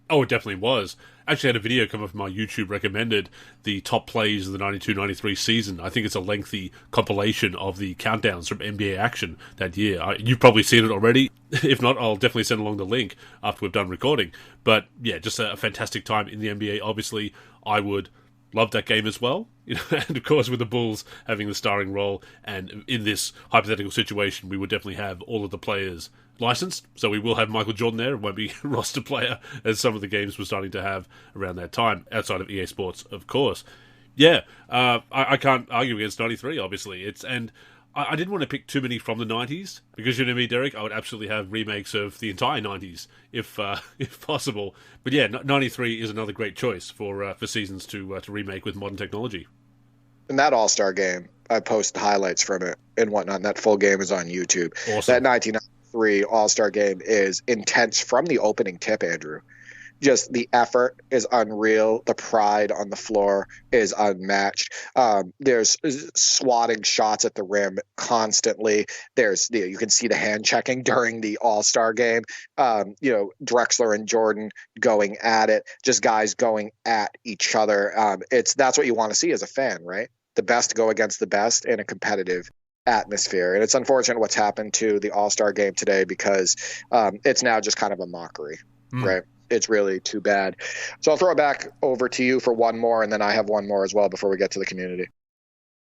Oh, it definitely was. Actually, I had a video come up from my YouTube recommended the top plays of the 92-93 season. I think it's a lengthy compilation of the countdowns from NBA action that year. You've probably seen it already. If not, I'll definitely send along the link after we've done recording. But yeah, just a fantastic time in the NBA. Obviously, I would love that game as well. And of course, with the Bulls having the starring role, and in this hypothetical situation, we would definitely have all of the players licensed, so we will have Michael Jordan there. It won't be a roster player, as some of the games were starting to have around that time, outside of EA Sports, of course. Yeah, I can't argue against 93, obviously. I didn't want to pick too many from the 90s, because you know me, Derek, I would absolutely have remakes of the entire 90s, if possible. But yeah, 93 is another great choice for seasons to remake with modern technology. And that All-Star game, I posted highlights from it and whatnot. And that full game is on YouTube. Awesome. That 1993 All-Star game is intense from the opening tip, Andrew. Just the effort is unreal. The pride on the floor is unmatched. There's swatting shots at the rim constantly. You can see the hand checking during the All-Star game. Drexler and Jordan going at it, just guys going at each other. That's what you want to see as a fan, right? The best go against the best in a competitive atmosphere. And it's unfortunate what's happened to the All-Star game today because it's now just kind of a mockery, right? It's really too bad. So I'll throw it back over to you for one more, and then I have one more as well before we get to the community.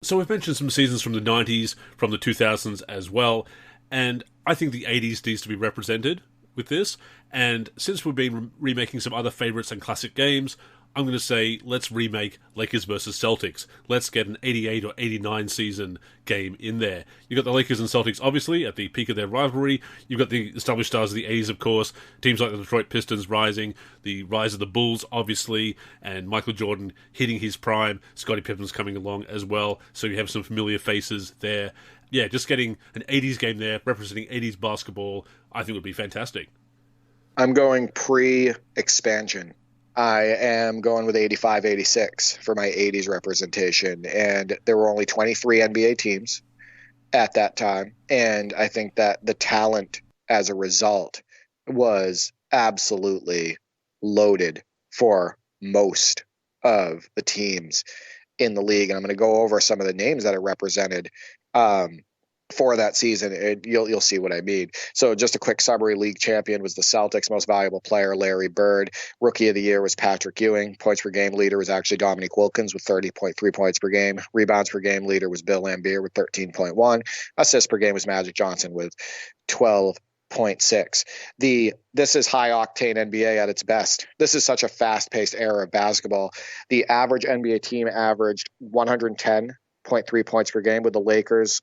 So we've mentioned some seasons from the 90s, from the 2000s as well, and I think the 80s needs to be represented with this. And since we've been remaking some other favourites and classic games, I'm going to say let's remake Lakers versus Celtics. Let's get an 88 or 89 season game in there. You've got the Lakers and Celtics, obviously, at the peak of their rivalry. You've got the established stars of the 80s, of course. Teams like the Detroit Pistons rising, the rise of the Bulls, obviously, and Michael Jordan hitting his prime. Scottie Pippen's coming along as well, so you have some familiar faces there. Yeah, just getting an 80s game there, representing 80s basketball, I think would be fantastic. I'm going pre-expansion. I am going with 85-86 for my 80s representation. And there were only 23 NBA teams at that time. And I think that the talent as a result was absolutely loaded for most of the teams in the league. And I'm going to go over some of the names that are represented for that season. You'll see what I mean. So just a quick summary: league champion was the Celtics. Most valuable player, Larry Bird. Rookie of the year was Patrick Ewing. Points per game leader was actually Dominique Wilkins with 30.3 points per game. Rebounds per game leader was Bill Laimbeer with 13.1. Assists per game was Magic Johnson with 12.6. This is high octane NBA at its best. This is such a fast-paced era of basketball. The average NBA team averaged 110.3 points per game, with the Lakers,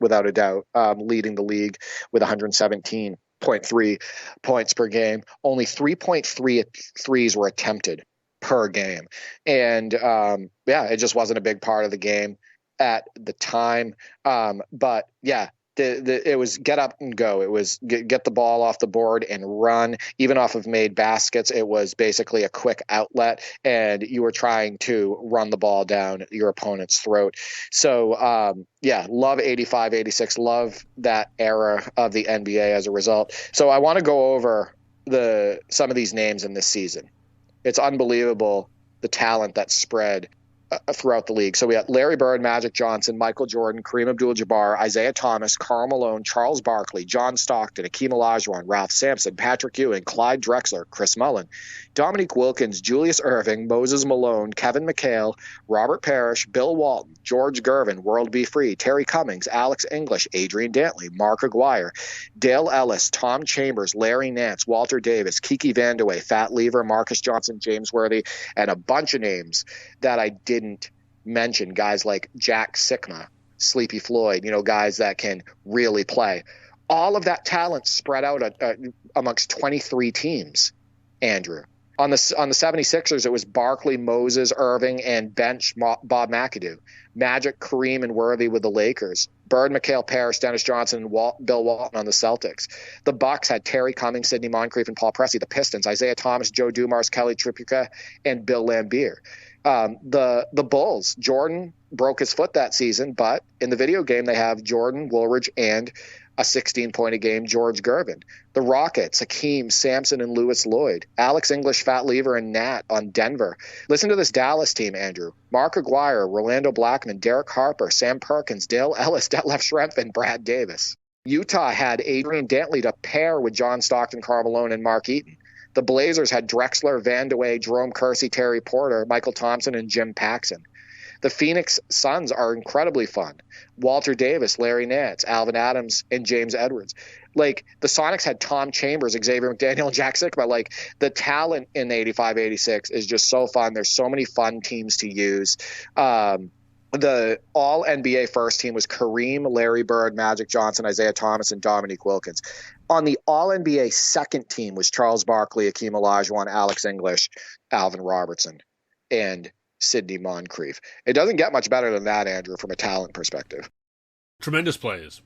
without a doubt, leading the league with 117.3 points per game. Only 3.3 threes were attempted per game. And it just wasn't a big part of the game at the time. But yeah, it was get up and go. It was get the ball off the board and run. Even off of made baskets, it was basically a quick outlet, and you were trying to run the ball down your opponent's throat. So, love 85-86. Love that era of the NBA as a result. So I want to go over some of these names in this season. It's unbelievable the talent that spread throughout the league. So we got Larry Bird, Magic Johnson, Michael Jordan, Kareem Abdul-Jabbar, Isaiah Thomas, Karl Malone, Charles Barkley, John Stockton, Akeem Olajuwon, Ralph Sampson, Patrick Ewing, Clyde Drexler, Chris Mullin, Dominique Wilkins, Julius Erving, Moses Malone, Kevin McHale, Robert Parrish, Bill Walton, George Gervin, World B. Free, Terry Cummings, Alex English, Adrian Dantley, Mark Aguirre, Dale Ellis, Tom Chambers, Larry Nance, Walter Davis, Kiki Vandeweghe, Fat Lever, Marcus Johnson, James Worthy, and a bunch of names that I didn't mention. Guys like Jack Sikma, Sleepy Floyd, guys that can really play. All of that talent spread out amongst 23 teams, Andrew. On the 76ers, it was Barkley, Moses, Irving, and bench Bob McAdoo. Magic, Kareem, and Worthy with the Lakers. Bird, McHale, Parrish, Dennis Johnson, and Bill Walton on the Celtics. The Bucks had Terry Cummings, Sidney Moncrief, and Paul Pressey. The Pistons, Isaiah Thomas, Joe Dumars, Kelly Tripucka, and Bill Laimbeer. The Bulls, Jordan broke his foot that season, but in the video game they have Jordan, Woolridge, and a 16-point-a-game George Gervin. The Rockets, Hakeem, Sampson, and Lewis Lloyd. Alex English, Fat Lever, and Nat on Denver. Listen to this Dallas team, Andrew. Mark Aguirre, Rolando Blackman, Derek Harper, Sam Perkins, Dale Ellis, Detlef Schrempf, and Brad Davis. Utah had Adrian Dantley to pair with John Stockton, Karl Malone, and Mark Eaton. The Blazers had Drexler, Vandeweghe, Jerome Kersey, Terry Porter, Michael Thompson, and Jim Paxson. The Phoenix Suns are incredibly fun. Walter Davis, Larry Nance, Alvin Adams, and James Edwards. Like, the Sonics had Tom Chambers, Xavier McDaniel, and Jack Sikma. Like, the talent in the 85-86 is just so fun. There's so many fun teams to use. The all-NBA first team was Kareem, Larry Bird, Magic Johnson, Isaiah Thomas, and Dominique Wilkins. On the all-NBA second team was Charles Barkley, Akeem Olajuwon, Alex English, Alvin Robertson, and Sidney Moncrief. It doesn't get much better than that, Andrew, from a talent perspective. Tremendous players,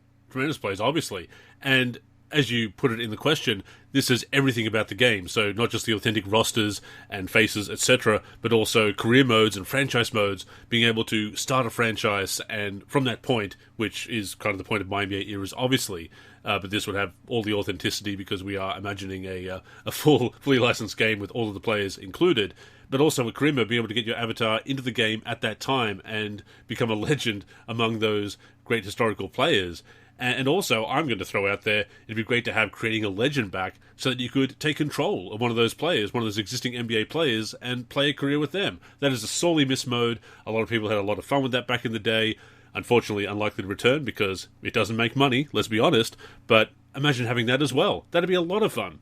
obviously. And as you put it in the question, this is everything about the game. So not just the authentic rosters and faces, etc., but also career modes and franchise modes, being able to start a franchise, and from that point, which is kind of the point of my NBA eras, obviously, but this would have all the authenticity because we are imagining a fully licensed game with all of the players included, but also with career mode, being able to get your avatar into the game at that time and become a legend among those great historical players. And also, I'm going to throw out there, it'd be great to have creating a legend back so that you could take control of one of those players, one of those existing NBA players, and play a career with them. That is a sorely missed mode. A lot of people had a lot of fun with that back in the day. Unfortunately, unlikely to return because it doesn't make money, let's be honest. But imagine having that as well. That'd be a lot of fun.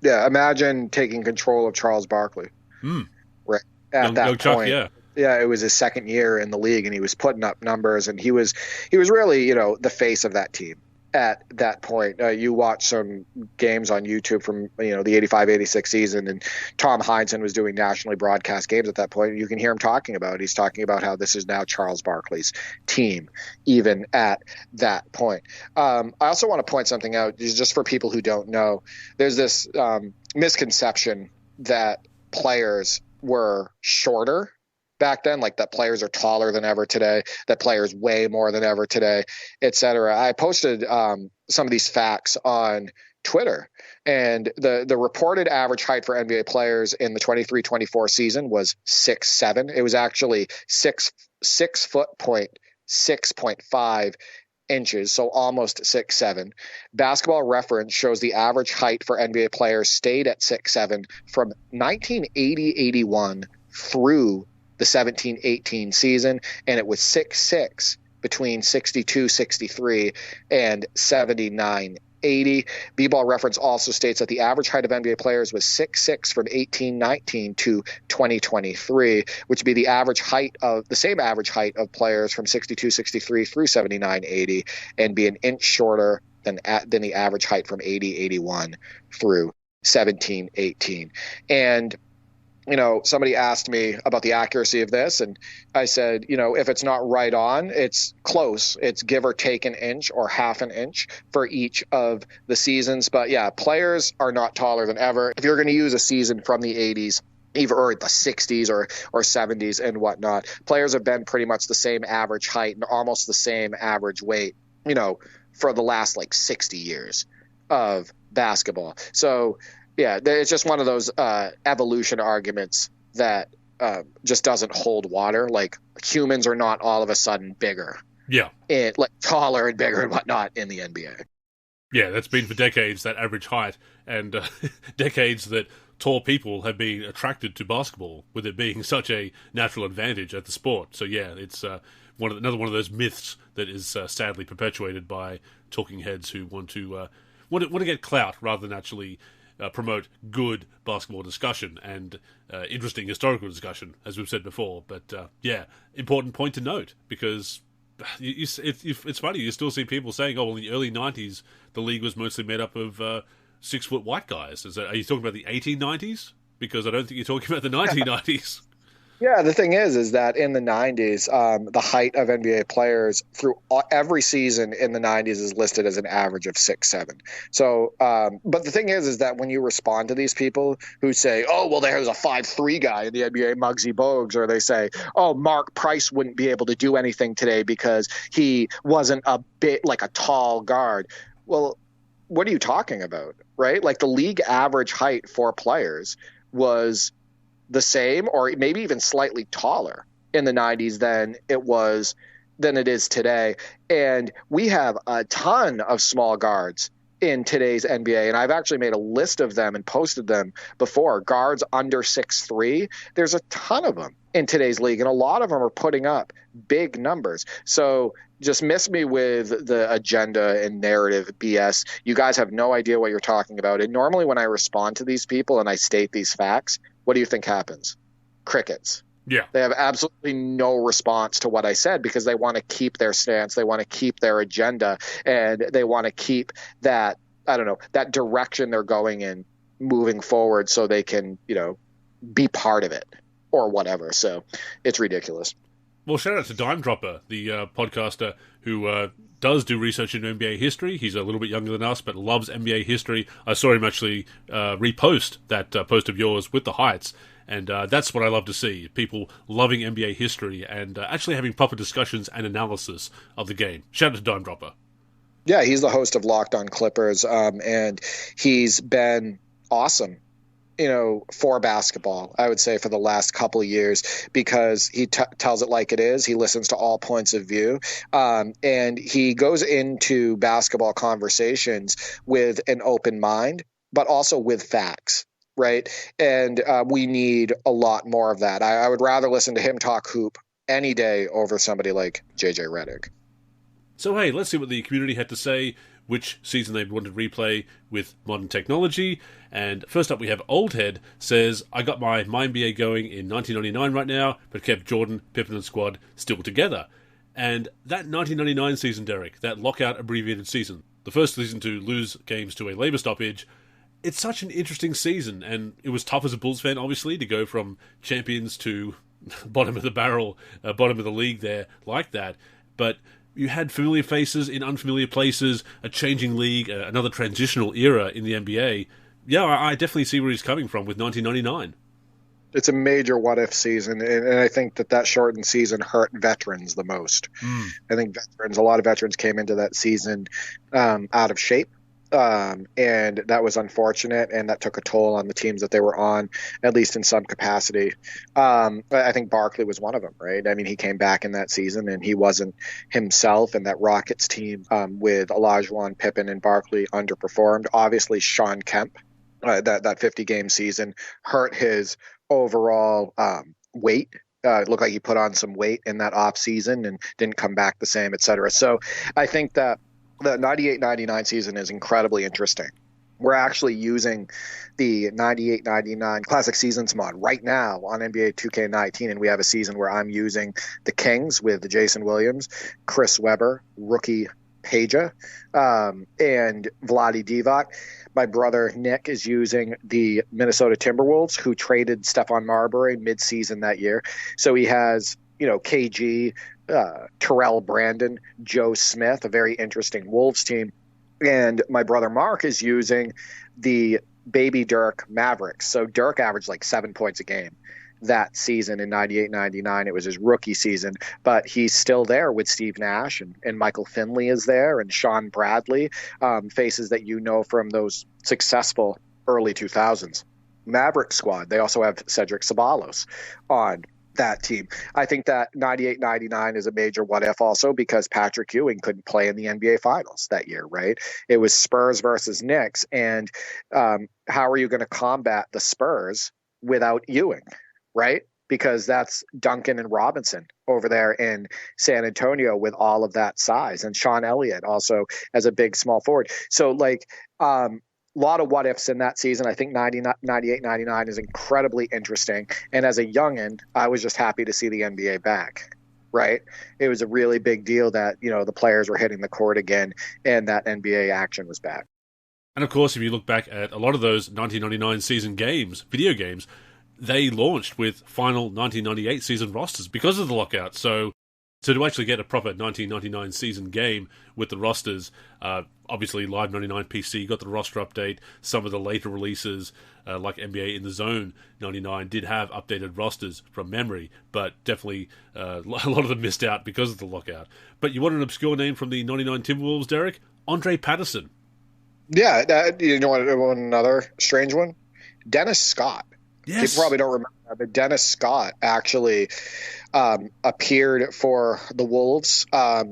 Yeah, imagine taking control of Charles Barkley. Right at that point. Chuck, yeah. Yeah, it was his second year in the league, and he was putting up numbers, and he was really, the face of that team at that point. You watch some games on YouTube from, the 85-86 season, and Tom Heinsohn was doing nationally broadcast games at that point, and you can hear him he's talking about how this is now Charles Barkley's team, even at that point. I also want to point something out, just for people who don't know. There's this misconception that players were shorter back then, like that players are taller than ever today, that players weigh more than ever today, etc. I posted some of these facts on Twitter, and the reported average height for NBA players in the 23-24 season was 6'7". It was actually 6'6.5" inches, so almost 6'7". Basketball Reference shows the average height for NBA players stayed at 6'7" from 1980-81 through the 17-18 season, and it was 6'6" between 62-63 and 79-80. B-Ball Reference also states that the average height of NBA players was 6'6" from 18-19 to 2023, which would be the same average height of players from 62-63 through 79-80, and be an inch shorter than the average height from 80-81 through 17-18. And somebody asked me about the accuracy of this, and I said, if it's not right on, it's close. It's give or take an inch or half an inch for each of the seasons. But yeah, players are not taller than ever. If you're going to use a season from the 80s, or the 60s or 70s and whatnot, players have been pretty much the same average height and almost the same average weight, for the last 60 years of basketball. So yeah, it's just one of those evolution arguments that just doesn't hold water. Like, humans are not all of a sudden bigger. Yeah. Taller and bigger and whatnot in the NBA. Yeah, that's been for decades, that average height, and decades that tall people have been attracted to basketball, with it being such a natural advantage at the sport. So yeah, it's another one of those myths that is sadly perpetuated by talking heads who want to get clout rather than actually promote good basketball discussion and interesting historical discussion, as we've said before. But yeah, important point to note, because it's funny, you still see people saying, oh, well, in the early 90s, the league was mostly made up of 6-foot white guys. Are you talking about the 1890s? Because I don't think you're talking about the 1990s. Yeah, the thing is that in the 90s, the height of NBA players through every season in the 90s is listed as an average of 6'7". So, but the thing is that when you respond to these people who say, oh, well, there's a 5'3" guy in the NBA, Muggsy Bogues, or they say, oh, Mark Price wouldn't be able to do anything today because he wasn't a bit like a tall guard. Well, what are you talking about, right? Like, the league average height for players was the same or maybe even slightly taller in the 90s than it is today. And we have a ton of small guards in today's NBA, and I've actually made a list of them and posted them before. Guards under 6'3", there's a ton of them in today's league, and a lot of them are putting up big numbers. So just miss me with the agenda and narrative BS. You guys have no idea what you're talking about. And normally when I respond to these people and I state these facts, what do you think happens? Crickets. Yeah. They have absolutely no response to what I said because they want to keep their stance. They want to keep their agenda, and they want to keep that, that direction they're going in moving forward so they can, be part of it or whatever. So it's ridiculous. Well, shout out to Dime Dropper, the podcaster who does do research into NBA history. He's a little bit younger than us, but loves NBA history. I saw him actually repost that post of yours with the heights, and that's what I love to see, people loving NBA history and actually having proper discussions and analysis of the game. Shout out to Dime Dropper. Yeah, he's the host of Locked On Clippers, and he's been awesome, for basketball, I would say, for the last couple of years, because he tells it like it is. He listens to all points of view, and he goes into basketball conversations with an open mind, but also with facts, right? And we need a lot more of that. I would rather listen to him talk hoop any day over somebody like JJ Redick. So, hey, let's see what the community had to say, which season they wanted to replay with modern technology. And first up, we have Oldhead says, I got my NBA going in 1999 right now, but kept Jordan, Pippen, and squad still together. And that 1999 season, Derek, that lockout abbreviated season, the first season to lose games to a labour stoppage, it's such an interesting season. And it was tough as a Bulls fan, obviously, to go from champions to bottom of the barrel, bottom of the league there like that. But you had familiar faces in unfamiliar places, a changing league, another transitional era in the NBA. Yeah, I definitely see where he's coming from with 1999. It's a major what-if season, and I think that shortened season hurt veterans the most. I think a lot of veterans came into that season out of shape, and that was unfortunate, and that took a toll on the teams that they were on, at least in some capacity. I think Barkley was one of them, right? I mean, he came back in that season, and he wasn't himself, and that Rockets team with Olajuwon, Pippen, and Barkley underperformed. Obviously, Sean Kemp, that 50-game season hurt his overall weight. It looked like he put on some weight in that off season and didn't come back the same, et cetera. So I think that the 98-99 season is incredibly interesting. We're actually using the 98-99 Classic Seasons mod right now on NBA 2K19, and we have a season where I'm using the Kings with Jason Williams, Chris Webber, rookie Peja, and Vlade Divac. My brother Nick is using the Minnesota Timberwolves, who traded Stephon Marbury mid-season that year. So he has, KG, Terrell Brandon, Joe Smith, a very interesting Wolves team. And my brother Mark is using the Baby Dirk Mavericks. So Dirk averaged like 7 points a game that season in 98-99. It was his rookie season, but he's still there with Steve Nash, and Michael Finley is there, and Sean Bradley, faces that from those successful early 2000s Maverick squad. They also have Cedric Ceballos on that team. I think that 98-99 is a major what if also because Patrick Ewing couldn't play in the NBA Finals that year, right? It was Spurs versus Knicks, and how are you going to combat the Spurs without Ewing, right? Because that's Duncan and Robinson over there in San Antonio with all of that size, and Sean Elliott also as a big small forward. So a lot of what ifs in that season. I think 98-99 is incredibly interesting. And as a youngin', I was just happy to see the NBA back, right? It was a really big deal that, the players were hitting the court again and that NBA action was back. And of course, if you look back at a lot of those 1999 season games, video games, they launched with final 1998 season rosters because of the lockout. So to actually get a proper 1999 season game with the rosters, obviously Live 99 PC got the roster update. Some of the later releases, like NBA In the Zone 99, did have updated rosters from memory, but definitely a lot of them missed out because of the lockout. But you want an obscure name from the 99 Timberwolves, Derek? Andre Patterson. Yeah, you know what? Another strange one? Dennis Scott. Yes. People probably don't remember that, but Dennis Scott actually appeared for the Wolves. I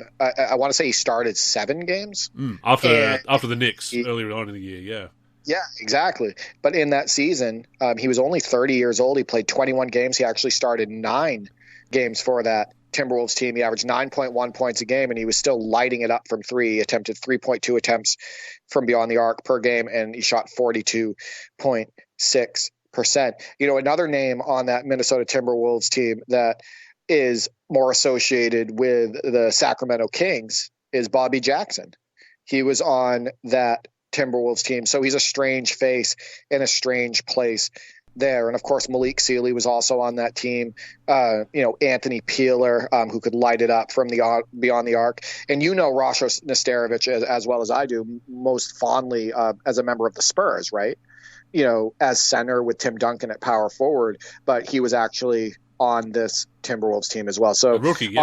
want to say he started 7 games. After the Knicks earlier on in the year, yeah. Yeah, exactly. But in that season, he was only 30 years old. He played 21 games. He actually started 9 games for that Timberwolves team. He averaged 9.1 points a game, and he was still lighting it up from 3. He attempted 3.2 attempts from beyond the arc per game, and he shot 42.6%. Another name on that Minnesota Timberwolves team that is more associated with the Sacramento Kings is Bobby Jackson. He was on that Timberwolves team. So he's a strange face in a strange place there. And of course, Malik Sealy was also on that team. Anthony Peeler, who could light it up from the beyond the arc. And Rasho Nesterovic as well as I do, most fondly as a member of the Spurs, right? As center with Tim Duncan at power forward, but he was actually on this Timberwolves team as well. So a rookie,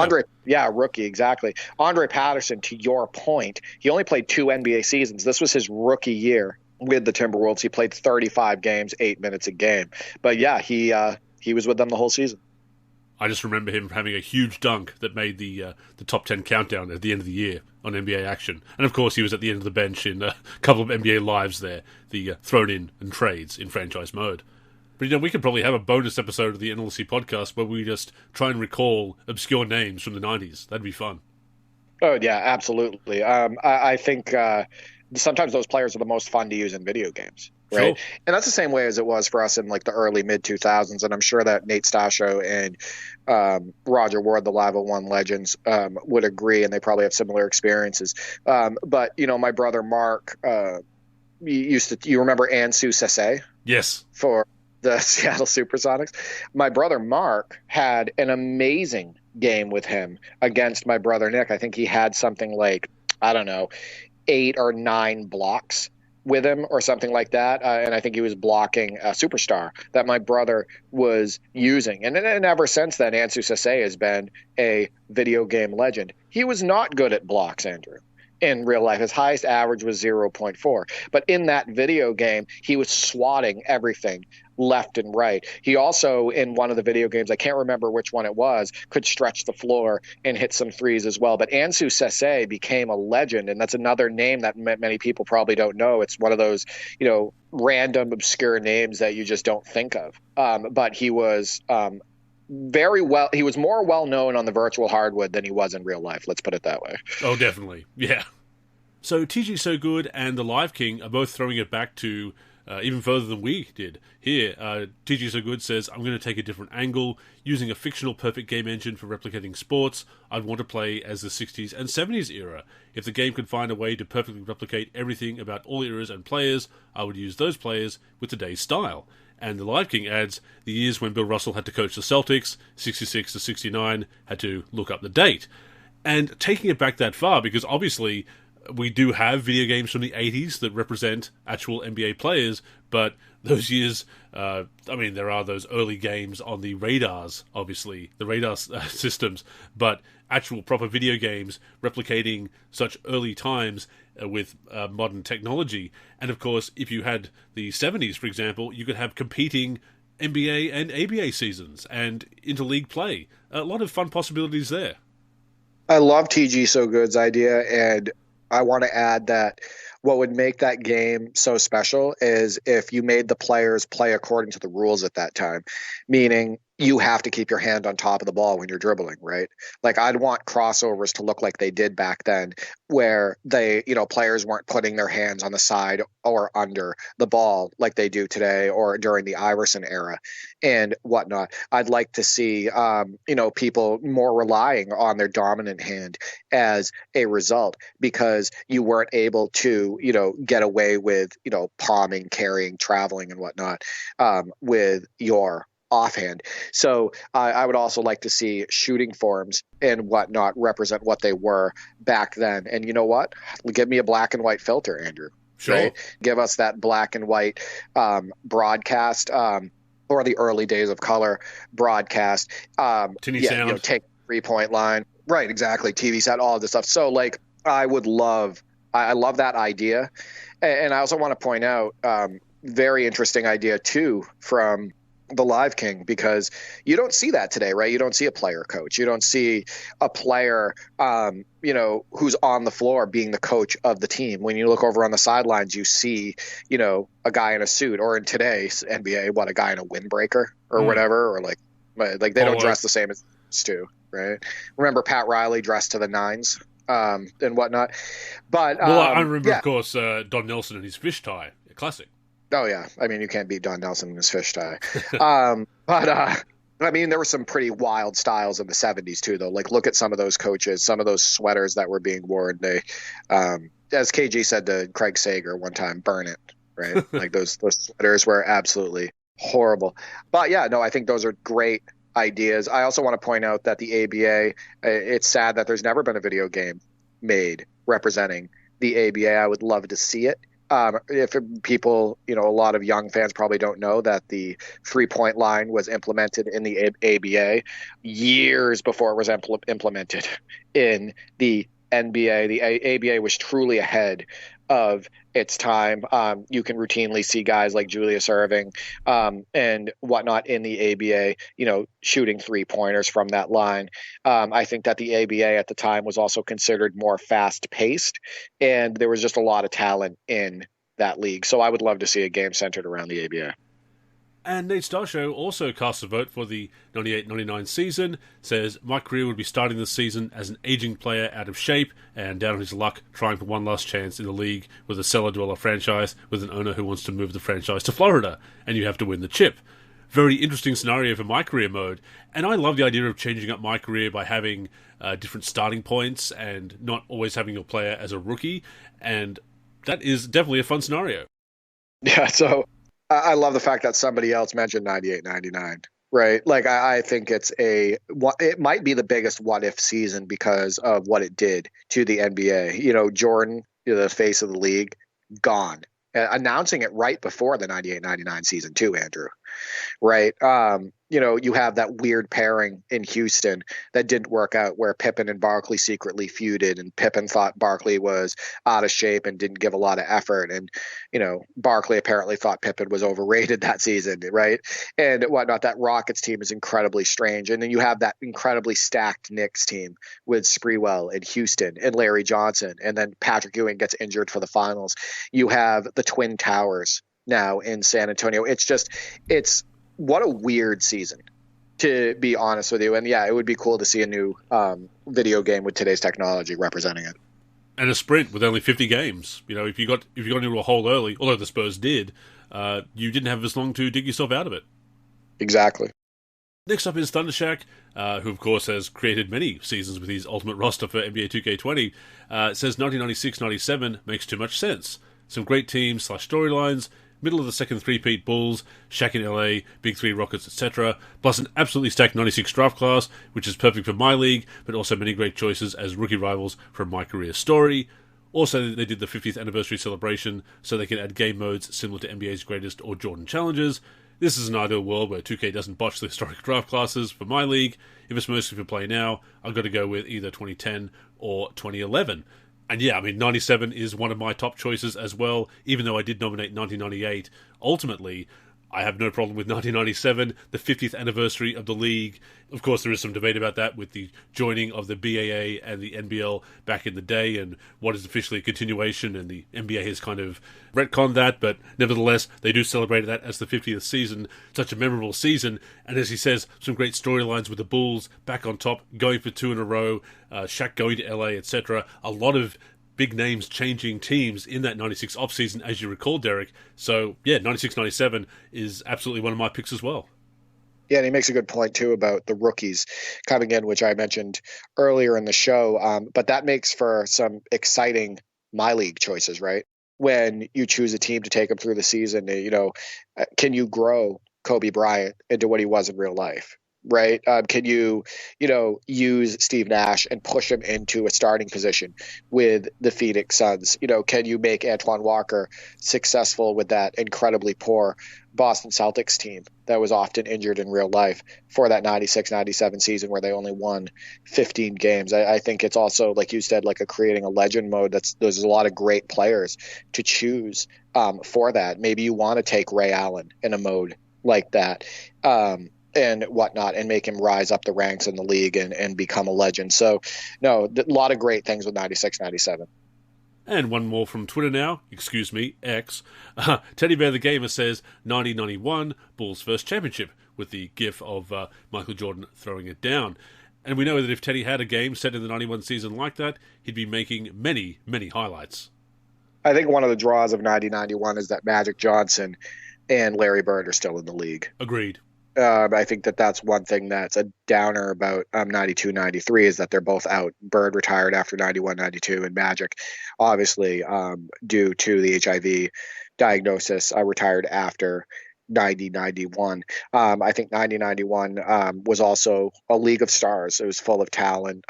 yeah. Rookie, exactly. Andre Patterson, to your point, he only played 2 NBA seasons. This was his rookie year with the Timberwolves. He played 35 games, 8 minutes a game. But yeah, he was with them the whole season. I just remember him having a huge dunk that made the top 10 countdown at the end of the year on NBA Action. And of course, he was at the end of the bench in a couple of NBA Lives there, the thrown in and trades in franchise mode. But we could probably have a bonus episode of the NLSC podcast where we just try and recall obscure names from the 90s. That'd be fun. Oh, yeah, absolutely. I think sometimes those players are the most fun to use in video games, right? Sure. And that's the same way as it was for us in like the early mid-2000s. And I'm sure that Nate Stasho and Roger Ward, the Live at One legends, would agree, and they probably have similar experiences. But my brother Mark you remember Ansu Sese? Yes. For the Seattle Supersonics. My brother Mark had an amazing game with him against my brother Nick. I think he had something like, 8 or 9 blocks with him or something like that. And I think he was blocking a superstar that my brother was using. And ever since then, Ansu Sese has been a video game legend. He was not good at blocks, Andrew. In real life, his highest average was 0.4. But in that video game, he was swatting everything left and right. He also, in one of the video games, I can't remember which one it was, could stretch the floor and hit some threes as well. But Ansu Sese became a legend, and that's another name that many people probably don't know. It's one of those, random, obscure names that you just don't think of. But he was he was more well known on the virtual hardwood than he was in real life. Let's put it that way. Oh, definitely. Yeah. So TG So Good and the Live King are both throwing it back to even further than we did. Here, TG So Good says, I'm going to take a different angle. Using a fictional perfect game engine for replicating sports, I'd want to play as the 60s and 70s era. If the game could find a way to perfectly replicate everything about all eras and players, I would use those players with today's style. And the Live King adds, the years when Bill Russell had to coach the Celtics, 66 to 69, had to look up the date. And taking it back that far, because obviously we do have video games from the 80s that represent actual NBA players, but those years, there are those early games on the radars, obviously, the radar systems, but actual proper video games replicating such early times with modern technology. And of course, if you had the 70s, for example, you could have competing NBA and ABA seasons and interleague play. A lot of fun possibilities there. I love TG So Good's idea, and I want to add that what would make that game so special is if you made the players play according to the rules at that time, meaning you have to keep your hand on top of the ball when you're dribbling, right? Like I'd want crossovers to look like they did back then, where players weren't putting their hands on the side or under the ball like they do today or during the Iverson era and whatnot. I'd like to see, people more relying on their dominant hand as a result, because you weren't able to, get away with, palming, carrying, traveling and whatnot with your offhand. So I would also like to see shooting forms and whatnot represent what they were back then. And you know what? Give me a black and white filter, Andrew. Sure. Right? Give us that black and white broadcast or the early days of color broadcast. Tinny sound. Take 3-point line. Right, exactly. TV set, all of this stuff. So I love that idea. And I also want to point out very interesting idea too from the Live King, because you don't see that today, right? You don't see a player coach. You don't see a player, who's on the floor being the coach of the team. When you look over on the sidelines, you see, a guy in a suit, or in today's NBA, a guy in a windbreaker or whatever, or like they don't dress the same as Stu, right? Remember Pat Riley dressed to the nines and whatnot. But I remember, of course, Don Nelson and his fish tie, a classic. Oh, yeah. I mean, you can't beat Don Nelson in his fish tie. There were some pretty wild styles in the 70s, too, though. Like, look at some of those coaches, some of those sweaters that were being worn. They, as KG said to Craig Sager one time, burn it, right? Like, those sweaters were absolutely Horrible. But yeah, no, I think those are great ideas. I also want to point out that the ABA, it's sad that there's never been a video game made representing the ABA. I would love to see it. If people, a lot of young fans probably don't know that the 3-point line was implemented in the ABA years before it was implemented in the NBA. The ABA was truly ahead of its time. You can routinely see guys like Julius Irving and whatnot in the ABA, shooting 3-pointers from that line. I think that the ABA at the time was also considered more fast paced, and there was just a lot of talent in that league. So I would love to see a game centered around the ABA. And Nate Starshow also cast a vote for the 98-99 season, says Mike Greer would be starting the season as an aging player out of shape and down on his luck, trying for one last chance in the league with a cellar-dweller franchise with an owner who wants to move the franchise to Florida, and you have to win the chip. Very interesting scenario for my career mode, and I love the idea of changing up my career by having different starting points and not always having your player as a rookie, and that is definitely a fun scenario. Yeah, so I love the fact that somebody else mentioned 98-99, right? Like, I think it might be the biggest what-if season because of what it did to the NBA. Jordan, the face of the league, gone. Announcing it right before the 98-99 season too, Andrew, right? You have that weird pairing in Houston that didn't work out where Pippen and Barkley secretly feuded, and Pippen thought Barkley was out of shape and didn't give a lot of effort. And, Barkley apparently thought Pippen was overrated that season, right? And whatnot. That Rockets team is incredibly strange. And then you have that incredibly stacked Knicks team with Sprewell and Houston and Larry Johnson. And then Patrick Ewing gets injured for the finals. You have the Twin Towers now in San Antonio. It's what a weird season, to be honest with you. And yeah, it would be cool to see a new video game with today's technology representing it. And a sprint with only 50 games. If you got into a hole early, although the Spurs did, you didn't have as long to dig yourself out of it. Exactly. Next up is Thundershack, who of course has created many seasons with his ultimate roster for NBA 2K20. Says 1996-97 makes too much sense. Some great teams / storylines, middle of the second three-peat Bulls, Shaq in LA, Big Three Rockets, etc., plus an absolutely stacked 96 draft class, which is perfect for my league, but also many great choices as rookie rivals from my career story. Also, they did the 50th anniversary celebration, so they can add game modes similar to NBA's Greatest or Jordan Challenges. This is an ideal world where 2K doesn't botch the historic draft classes for my league. If it's mostly for play now, I've got to go with either 2010 or 2011. And yeah, 97 is one of my top choices as well, even though I did nominate 1998. Ultimately, I have no problem with 1997, the 50th anniversary of the league. Of course, there is some debate about that with the joining of the BAA and the NBL back in the day and what is officially a continuation, and the NBA has kind of retconned that, but nevertheless, they do celebrate that as the 50th season, such a memorable season, and as he says, some great storylines with the Bulls back on top, going for 2 in a row, Shaq going to LA, etc. A lot of big names changing teams in that 96 offseason, as you recall, Derek. So, yeah, 96-97 is absolutely one of my picks as well. Yeah, and he makes a good point, too, about the rookies coming in, which I mentioned earlier in the show. But that makes for some exciting my league choices, right? When you choose a team to take them through the season, can you grow Kobe Bryant into what he was in real life? Right? Can you, use Steve Nash and push him into a starting position with the Phoenix Suns? Can you make Antoine Walker successful with that incredibly poor Boston Celtics team that was often injured in real life for that 96-97 season where they only won 15 games? I think it's also, like you said, like creating a legend mode. There's a lot of great players to choose for that. Maybe you want to take Ray Allen in a mode like that. And whatnot, and make him rise up the ranks in the league and become a legend. So, no, a lot of great things with 96-97. And one more from Twitter now, excuse me, X. Teddy Bear the Gamer says 1991, Bulls' first championship, with the gif of Michael Jordan throwing it down. And we know that if Teddy had a game set in the 91 season like that, he'd be making many, many highlights. I think one of the draws of 90-91 is that Magic Johnson and Larry Bird are still in the league. Agreed. I think that's one thing that's a downer about 92-93 is that they're both out. Bird retired after 91-92, and Magic, obviously, due to the HIV diagnosis, retired after 90-91. I think 90-91 was also a league of stars. It was full of talent.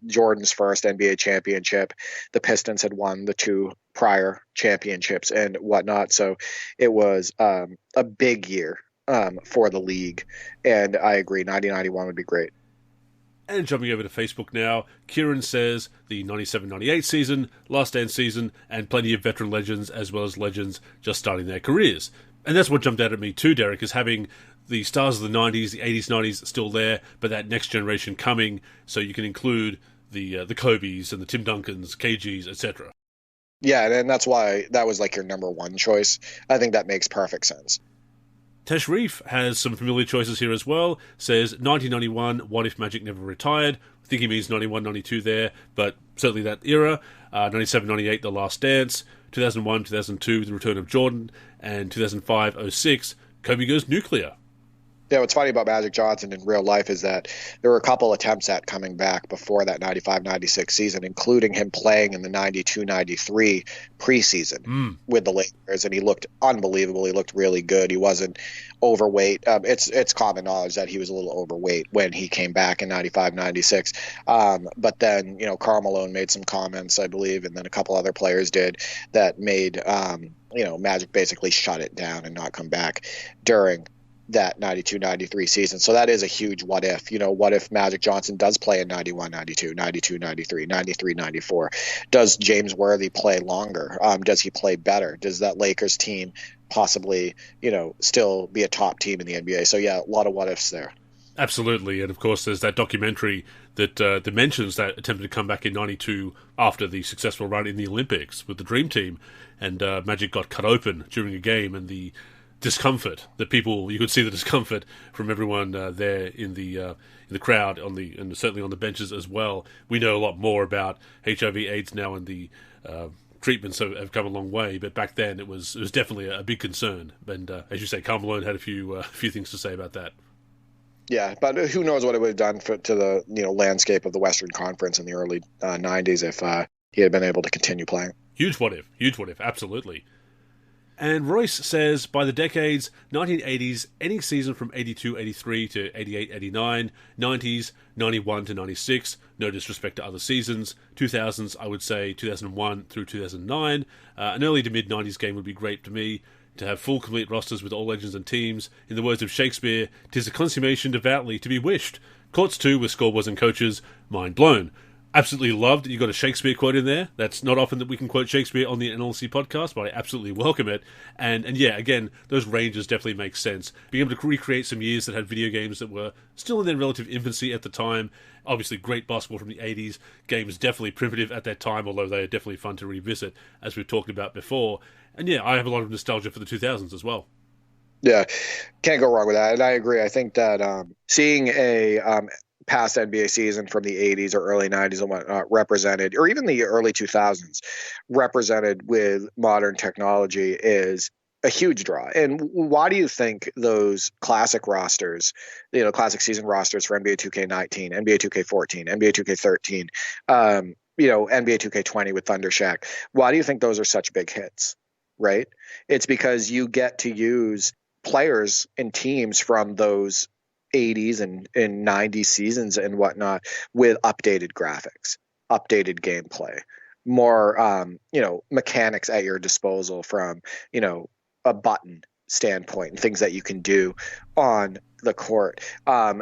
Jordan's first NBA championship. The Pistons had won the two prior championships and whatnot. So it was a big year for the league. And I agree, 90-91 would be great. And jumping over to Facebook now, Kieran says the 97-98 season, Last Dance season, and plenty of veteran legends as well as legends just starting their careers. And that's what jumped out at me too, Derek, is having the stars of the 90s, the 80s, 90s still there, but that next generation coming, so you can include the Kobes and the Tim Duncans, KGs, etc. Yeah, and that's why that was like your number one choice. I think that makes perfect sense. Tesh Reef has some familiar choices here as well. Says 1991, what if Magic never retired? I think he means 91-92 there, but certainly that era. 97-98, The Last Dance. 2001-2002, The Return of Jordan. And 2005-06, Kobe Goes Nuclear. Yeah, what's funny about Magic Johnson in real life is that there were a couple attempts at coming back before that 95-96 season, including him playing in the 92-93 preseason with the Lakers, and he looked unbelievable. He looked really good. He wasn't overweight. It's common knowledge that he was a little overweight when he came back in 95-96. But then, Karl Malone made some comments, I believe, and then a couple other players did that made, Magic basically shut it down and not come back during that 92-93 season. So that is a huge what if. What if Magic Johnson does play in 91-92, 92-93, 93-94? Does James Worthy play longer? Does he play better? Does that Lakers team possibly, still be a top team in the NBA? So yeah, a lot of what ifs there. Absolutely, and of course there's that documentary that mentions that attempted to come back in 92 after the successful run in the Olympics with the Dream Team, and Magic got cut open during a game, and the discomfort that you could see the discomfort from everyone there in the crowd and certainly on the benches as well. We know a lot more about HIV/AIDS now, and the treatments have come a long way, but back then it was definitely a big concern. And as you say, Karl Malone had a few things to say about that. Yeah, but who knows what it would have done to the landscape of the Western Conference in the early 90s if he had been able to continue playing. Huge what if, absolutely. And Royce says, by the decades, 1980s, any season from 82-83 to 88-89, 90s, 91-96, no disrespect to other seasons, 2000s, I would say 2001 through 2009, an early to mid-90s game would be great to me, to have full complete rosters with all legends and teams. In the words of Shakespeare, 'tis a consummation devoutly to be wished. Courts too, with scoreboards and coaches, mind blown. Absolutely loved you got a Shakespeare quote in there. That's not often that we can quote Shakespeare on the NLSC podcast, but I absolutely welcome it. And yeah, again, those ranges definitely make sense. Being able to recreate some years that had video games that were still in their relative infancy at the time. Obviously, great basketball from the 80s. Games definitely primitive at that time, although they are definitely fun to revisit, as we've talked about before. And yeah, I have a lot of nostalgia for the 2000s as well. Yeah, can't go wrong with that. And I agree. I think that seeing a past NBA season from the 80s or early 90s and whatnot represented, or even the early 2000s represented with modern technology is a huge draw. And why do you think those classic rosters, classic season rosters for NBA 2K19, NBA 2K14, NBA 2K13, NBA 2K20 with Thunder Shack, why do you think those are such big hits, right? It's because you get to use players and teams from those 80s and 90s seasons and whatnot with updated graphics, updated gameplay, more mechanics at your disposal from a button standpoint and things that you can do on the court.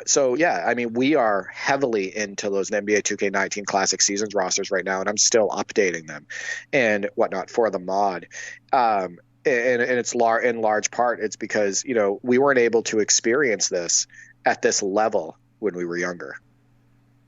So yeah, I mean, we are heavily into those NBA 2K19 classic seasons rosters right now, and I'm still updating them and whatnot for the mod. And it's in large part, it's because we weren't able to experience this at this level when we were younger.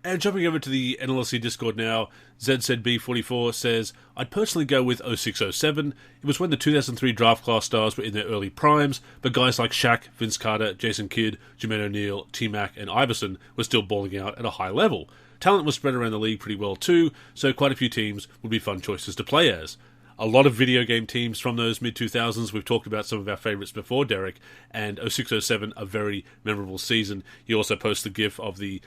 And jumping over to the NLSC Discord now, ZZB44 says, I'd personally go with 06-07. It was when the 2003 draft class stars were in their early primes, but guys like Shaq, Vince Carter, Jason Kidd, Jermaine O'Neal, T-Mac, and Iverson were still balling out at a high level. Talent was spread around the league pretty well too, so quite a few teams would be fun choices to play as. A lot of video game teams from those mid-2000s. We've talked about some of our favourites before, Derek, and 06-07, a very memorable season. You also post the gif of the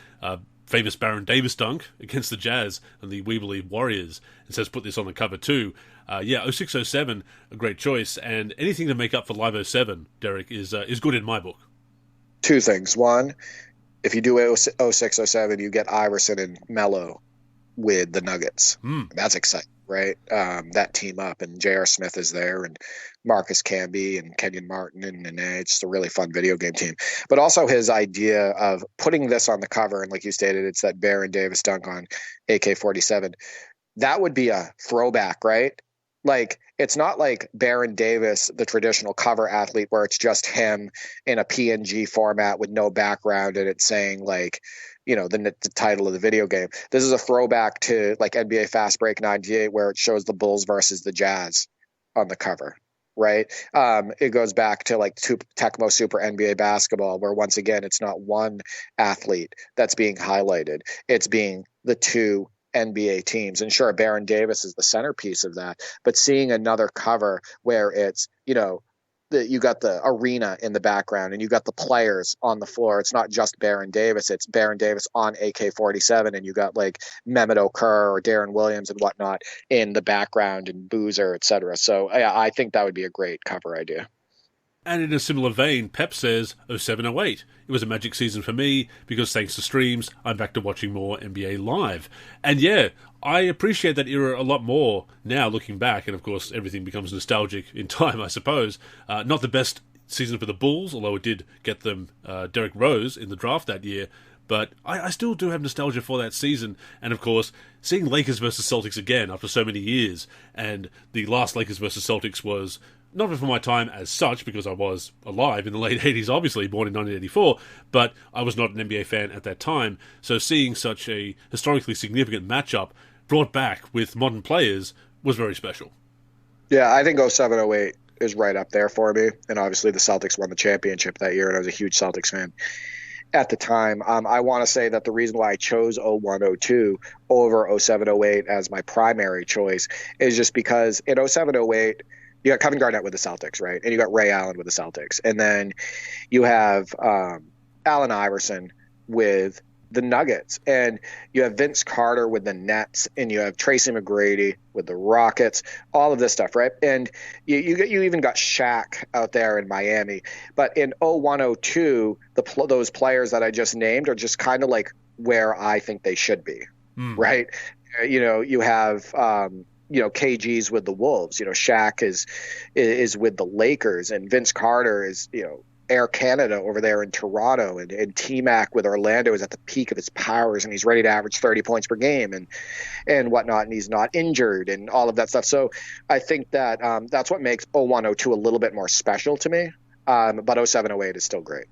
famous Baron Davis dunk against the Jazz and the We Believe Warriors, and says put this on the cover too. 06-07, a great choice, and anything to make up for Live 07, Derek, is good in my book. Two things. One, if you do 06-07, you get Iverson and Melo with the Nuggets. That's exciting, right? That team up, and J.R. Smith is there, and Marcus Camby and Kenyon Martin, and it's just a really fun video game team. But also his idea of putting this on the cover, and like you stated, it's that Baron Davis dunk on AK-47. That would be a throwback, right? Like, it's not like Baron Davis, the traditional cover athlete, where it's just him in a PNG format with no background and it's saying, like, you know, the title of the video game. This is a throwback to like NBA Fast Break 98, where it shows the Bulls versus the Jazz on the cover, right? It goes back to like Tecmo Super NBA Basketball, where once again, it's not one athlete that's being highlighted. It's being the two NBA teams. And sure, Baron Davis is the centerpiece of that, but seeing another cover where it's, you know, you got the arena in the background and you got the players on the floor. It's not just Baron Davis. It's Baron Davis on AK-47, and you got like Mehmet Okur or Darren Williams and whatnot in the background, and Boozer, etc. So yeah, I think that would be a great cover idea. And in a similar vein, Pep says 07-08. It was a magic season for me because thanks to streams, I'm back to watching more NBA live. And yeah, I appreciate that era a lot more now looking back. And of course, everything becomes nostalgic in time, I suppose. Not the best season for the Bulls, although it did get them Derrick Rose in the draft that year. But I still do have nostalgia for that season. And of course, seeing Lakers versus Celtics again after so many years. And the last Lakers versus Celtics was not before my time as such, because I was alive in the late 80s, obviously, born in 1984, but I was not an NBA fan at that time. So seeing such a historically significant matchup brought back with modern players was very special. Yeah, I think 07-08 is right up there for me. And obviously the Celtics won the championship that year, and I was a huge Celtics fan at the time. I want to say that the reason why I chose 01-02 over 07-08 as my primary choice is just because in 07-08, you got Kevin Garnett with the Celtics, right? And you got Ray Allen with the Celtics. And then you have Allen Iverson with the Nuggets. And you have Vince Carter with the Nets. And you have Tracy McGrady with the Rockets. All of this stuff, right? And you even got Shaq out there in Miami. But in 01-02, those players that I just named are just kind of like where I think they should be, right? You know, you have KG's with the Wolves. You know, Shaq is with the Lakers, and Vince Carter is, you know, Air Canada over there in Toronto, and T-Mac with Orlando is at the peak of his powers, and he's ready to average 30 points per game and whatnot, and he's not injured and all of that stuff. So I think that that's what makes 01-02 a little bit more special to me. But 07-08 is still great.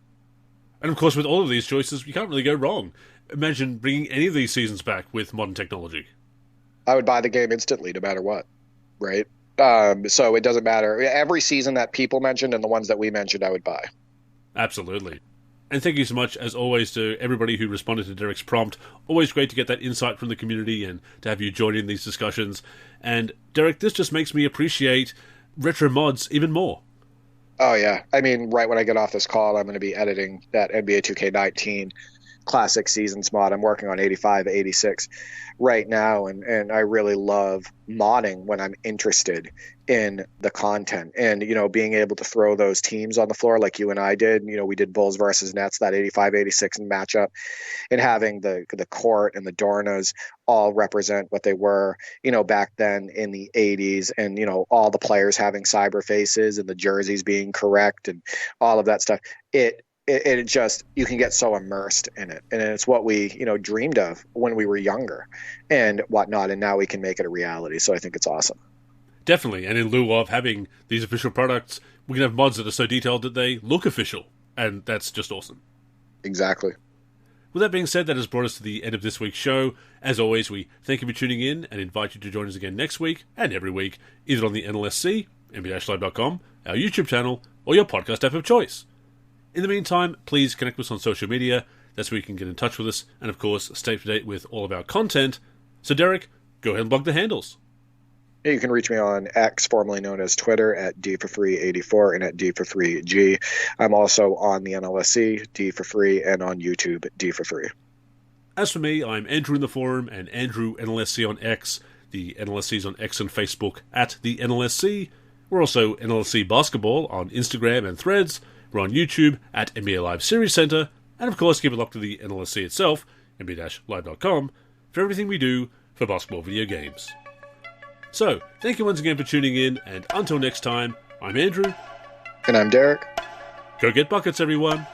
And of course, with all of these choices, you can't really go wrong. Imagine bringing any of these seasons back with modern technology. I would buy the game instantly, no matter what, right? So it doesn't matter. Every season that people mentioned and the ones that we mentioned, I would buy. Absolutely. And thank you so much, as always, to everybody who responded to Derek's prompt. Always great to get that insight from the community and to have you join in these discussions. And, Derek, this just makes me appreciate retro mods even more. Oh, yeah. I mean, right when I get off this call, I'm going to be editing that NBA 2K19 classic seasons mod. I'm working on 85, 86 right now, and I really love modding when I'm interested in the content, and you know, being able to throw those teams on the floor like you and I did. You know, we did Bulls versus Nets, that 85-86 matchup, and having the court and the Dornas all represent what they were, you know, back then in the 80s, and you know, all the players having cyber faces and the jerseys being correct and all of that stuff. It just, you can get so immersed in it, and it's what we, you know, dreamed of when we were younger and whatnot, and now we can make it a reality. So I think it's awesome. Definitely, and in lieu of having these official products, we can have mods that are so detailed that they look official, and that's just awesome. Exactly. With that being said, that has brought us to the end of this week's show. As always, we thank you for tuning in and invite you to join us again next week and every week, either on the NLSC, NBA-live.com, our YouTube channel, or your podcast app of choice. In the meantime, please connect with us on social media. That's where you can get in touch with us and, of course, stay up to date with all of our content. So, Derek, go ahead and plug the handles. You can reach me on X, formerly known as Twitter, at D4Free84 and at D4FreeG. I'm also on the NLSC, D4Free, and on YouTube, D4Free. As for me, I'm Andrew in the forum and Andrew NLSC on X. The NLSC is on X and Facebook at the NLSC. We're also NLSC Basketball on Instagram and Threads. We're on YouTube at NBA Live Series Center. And of course, keep it locked to the NLSC itself, nba-live.com, for everything we do for basketball video games. So, thank you once again for tuning in, and until next time, I'm Andrew. And I'm Derek. Go get buckets, everyone.